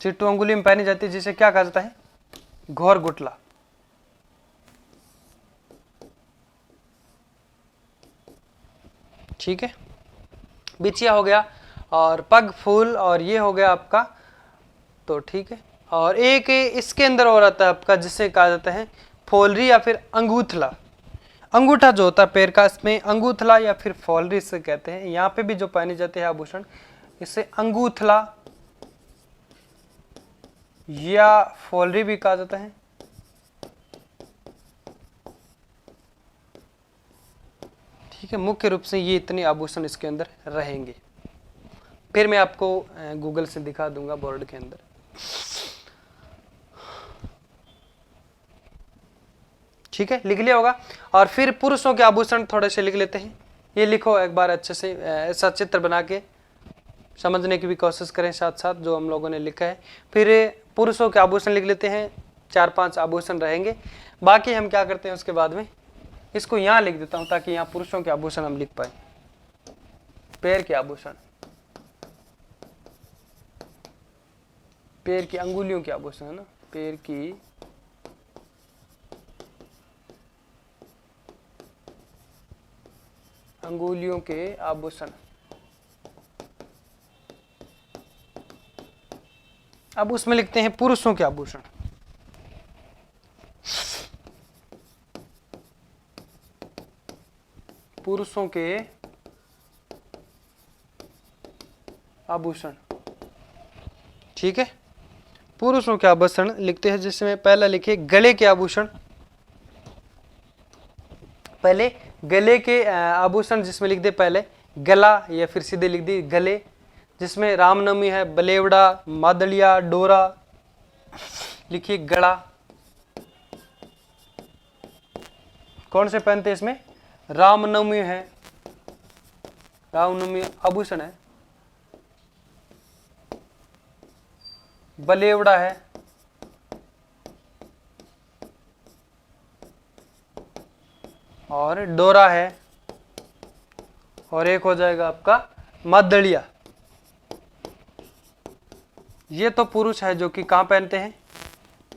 चिट्टू अंगुली में पहनी जाती है, जिसे क्या कहा जाता है, घोर गुठला। ठीक है, बिछिया हो गया और पग फूल, और ये हो गया आपका, तो ठीक है। और एक इसके अंदर और आता है आपका, जिसे कहा जाता है फोलरी या फिर अंगूठला। अंगूठा जो होता है पैर का, इसमें अंगूठला या फिर फोलरी से कहते हैं। यहाँ पे भी जो पहनी जाती है आभूषण, इसे अंगूठला या फोलरी भी कहा जाता है। ठीक है, मुख्य रूप से ये इतने आभूषण इसके अंदर रहेंगे। फिर मैं आपको गूगल से दिखा दूंगा बोर्ड के अंदर। ठीक है, लिख लिया होगा। और फिर पुरुषों के आभूषण थोड़े से लिख लेते हैं। ये लिखो एक बार अच्छे से, ऐसा चित्र बना के समझने की भी कोशिश करें साथ साथ जो हम लोगों ने लिखा है। फिर पुरुषों के आभूषण लिख लेते हैं, 4-5 आभूषण रहेंगे। बाकी हम क्या करते हैं उसके बाद में, इसको यहाँ लिख देता हूँ ताकि यहाँ पुरुषों के आभूषण हम लिख पाए। पैर के आभूषण, पैर की अंगुलियों के आभूषण है ना, पैर की अंगुलियों के आभूषण। अब उसमें लिखते हैं पुरुषों के आभूषण। पुरुषों के आभूषण, ठीक है। पुरुषों के आभूषण लिखते हैं, जिसमें पहला लिखे गले के आभूषण। पहले गले के आभूषण जिसमें लिख दे पहले गला, या फिर सीधे लिख दी गले, जिसमें रामनवमी है, बलेवड़ा, मादलिया, डोरा। लिखिए गला। कौन से पहनते हैं इसमें, रामनवमी है, रामनवमी आभूषण है। बलेवड़ा है, और डोरा है, और एक हो जाएगा आपका मादलिया। ये तो पुरुष है जो कि कहाँ पहनते हैं,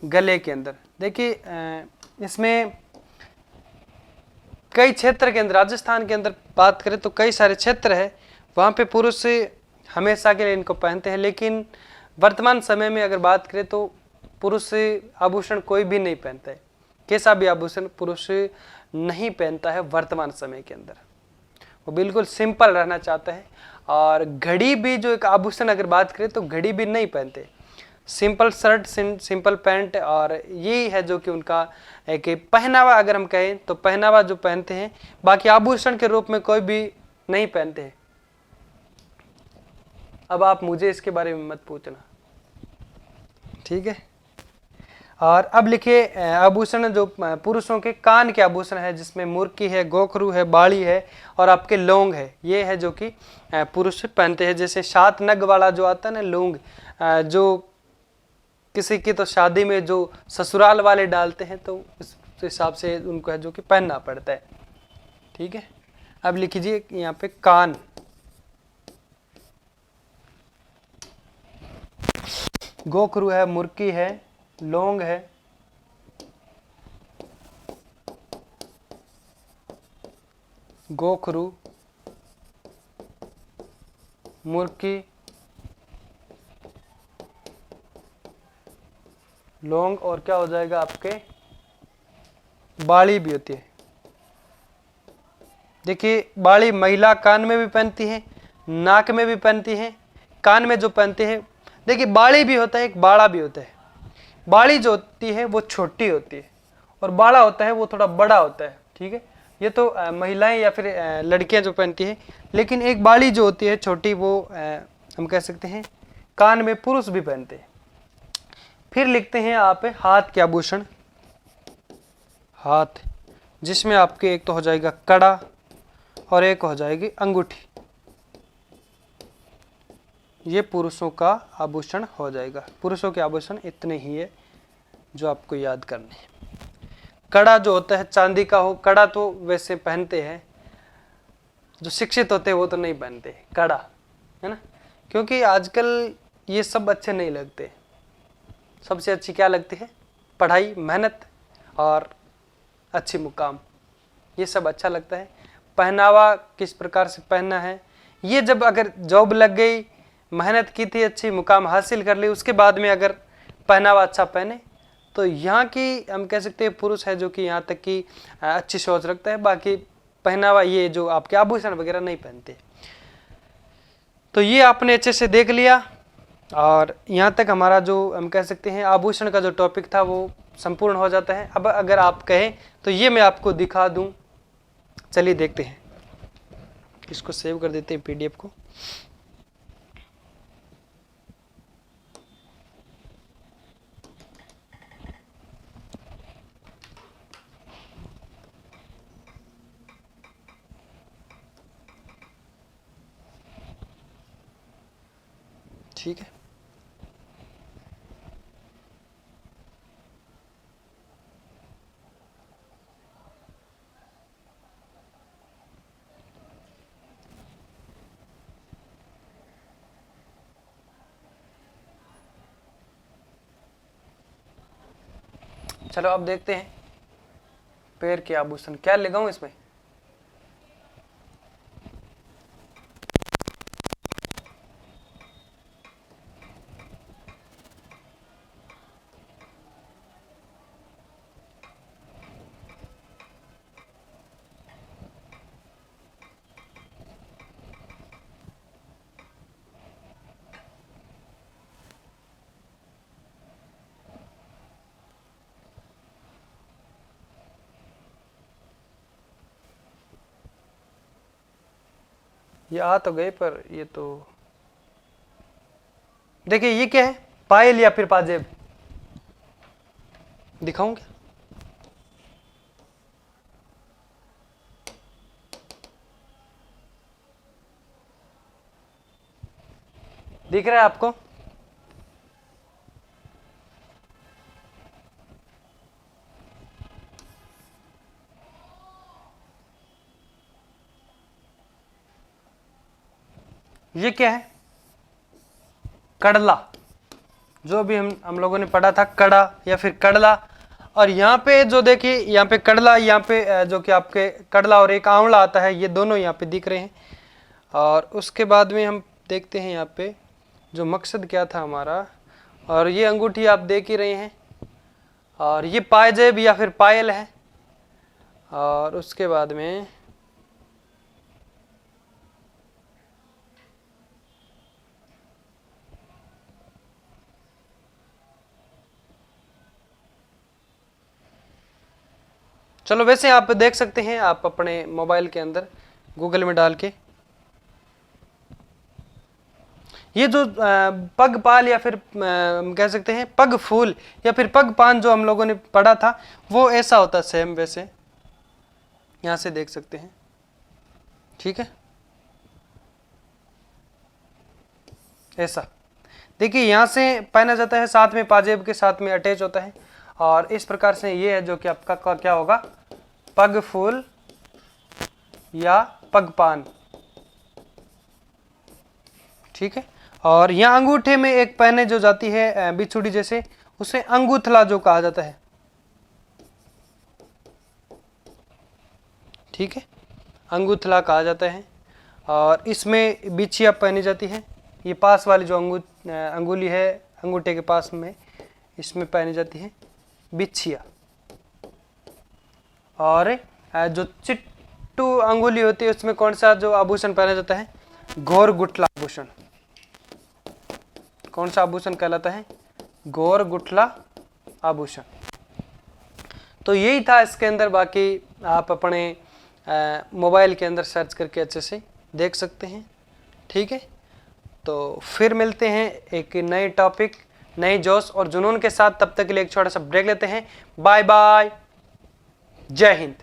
गले के अंदर। देखिए इसमें कई क्षेत्र के अंदर, राजस्थान के अंदर बात करें तो कई सारे क्षेत्र है, वहाँ पे पुरुष हमेशा के लिए इनको पहनते हैं। लेकिन वर्तमान समय में अगर बात करें तो पुरुष आभूषण कोई भी नहीं पहनता है। कैसा भी आभूषण पुरुष नहीं पहनता है वर्तमान समय के अंदर। वो बिल्कुल सिंपल रहना चाहता है। और घड़ी भी जो एक आभूषण अगर बात करें तो घड़ी भी नहीं पहनते, सिंपल शर्ट सिंपल पैंट, और यही है जो कि उनका एक पहनावा अगर हम कहें तो पहनावा जो पहनते हैं, बाकी आभूषण के रूप में कोई भी नहीं पहनते हैं। अब आप मुझे इसके बारे में मत पूछना, ठीक है। और अब लिखिए आभूषण जो पुरुषों के कान के आभूषण है, जिसमें मुर्की है, गोखरू है, बाड़ी है और आपके लौंग है, ये है जो कि पुरुष पहनते हैं। जैसे 7 नग वाला जो आता है ना लौंग, जो किसी की तो शादी में जो ससुराल वाले डालते हैं, तो इस हिसाब से उनको है जो कि पहनना पड़ता है, ठीक है। अब लिख लीजिए यहाँ पे कान, गोखरू है, मुर्की है, लौंग है, गोखरू, मुर्की, लौंग, और क्या हो जाएगा आपके बाड़ी भी होती है। देखिए बाड़ी महिला कान में भी पहनती है, नाक में भी पहनती है, कान में जो पहनते हैं। देखिए बाड़ी भी होता है, एक बाड़ा भी होता है। बाड़ी जो होती है वो छोटी होती है और बाड़ा होता है वो थोड़ा बड़ा होता है, ठीक है। ये तो महिलाएं या फिर लड़कियां जो पहनती है, लेकिन एक बाड़ी जो होती है छोटी, वो हम कह सकते हैं कान में पुरुष भी पहनते हैं। फिर लिखते हैं आप हाथ के आभूषण, हाथ, जिसमें आपके एक तो हो जाएगा कड़ा और एक हो जाएगी अंगूठी। ये पुरुषों का आभूषण हो जाएगा। पुरुषों के आभूषण इतने ही है जो आपको याद करने हैं। कड़ा जो होता है चांदी का हो, कड़ा तो वैसे पहनते हैं, जो शिक्षित होते हैं वो तो नहीं पहनते कड़ा, है ना, क्योंकि आजकल ये सब अच्छे नहीं लगते। सबसे अच्छी क्या लगती है? पढ़ाई, मेहनत और अच्छी मुकाम, ये सब अच्छा लगता है। पहनावा किस प्रकार से पहनना है, ये जब अगर जॉब लग गई, मेहनत की थी, अच्छी मुकाम हासिल कर ली, उसके बाद में अगर पहनावा अच्छा पहने, तो यहाँ की हम कह सकते हैं पुरुष है जो कि यहाँ तक की अच्छी सोच रखता है। बाकी पहनावा ये जो आपके आभूषण वगैरह नहीं पहनते। तो ये आपने अच्छे से देख लिया, और यहाँ तक हमारा जो हम कह सकते हैं आभूषण का जो टॉपिक था वो संपूर्ण हो जाता है। अब अगर आप कहें तो ये मैं आपको दिखा दूं, चलिए देखते हैं। इसको सेव कर देते हैं PDF को। ठीक है, चलो अब देखते हैं पैर के आभूषण क्या लगाऊं इसमें। ये आ तो गए, पर ये तो देखिए ये क्या है, पायल या फिर पाजेब, दिखाऊं क्या? दिख रहा है आपको? ये क्या है? कड़ला, जो भी हम लोगों ने पढ़ा था, कड़ा या फिर कड़ला। और यहाँ पे जो देखिए, यहाँ पे कड़ला, यहाँ पे जो कि आपके कड़ला और एक आंवला आता है, ये दोनों यहाँ पे दिख रहे हैं। और उसके बाद में हम देखते हैं यहाँ पे जो मकसद क्या था हमारा, और ये अंगूठी आप देख ही रहे हैं, और ये पायजेब या फिर पायल है। और उसके बाद में चलो वैसे आप देख सकते हैं, आप अपने मोबाइल के अंदर गूगल में डाल के ये जो पग पाल या फिर कह सकते हैं पग फूल या फिर पग पान जो हम लोगों ने पढ़ा था, वो ऐसा होता है सेम वैसे, यहां से देख सकते हैं। ठीक है, ऐसा देखिए यहां से पहना जाता है, साथ में पाजेब के साथ में अटैच होता है, और इस प्रकार से ये है जो कि आपका क्या होगा, पग फूल या पग पान। ठीक है, और यहाँ अंगूठे में एक पहने जो जाती है बिछुड़ी जैसे, उसे अंगूथला जो कहा जाता है। ठीक है, अंगूथला कहा जाता है, और इसमें बिछिया पहनी जाती है। ये पास वाली जो अंगुली है अंगूठे के पास में, इसमें पहनी जाती है बिछिया। और जो चिट्टू अंगुली होती है उसमें कौन सा जो आभूषण पहना जाता है, घोर गुठला आभूषण। कौन सा आभूषण कहलाता है, घोर गुठला आभूषण। तो यही था इसके अंदर, बाकी आप अपने मोबाइल के अंदर सर्च करके अच्छे से देख सकते हैं। ठीक है, तो फिर मिलते हैं एक नए टॉपिक, नए जोश और जुनून के साथ। तब तक के लिए एक छोटा सा ब्रेक लेते हैं। बाय बाय, जय हिंद।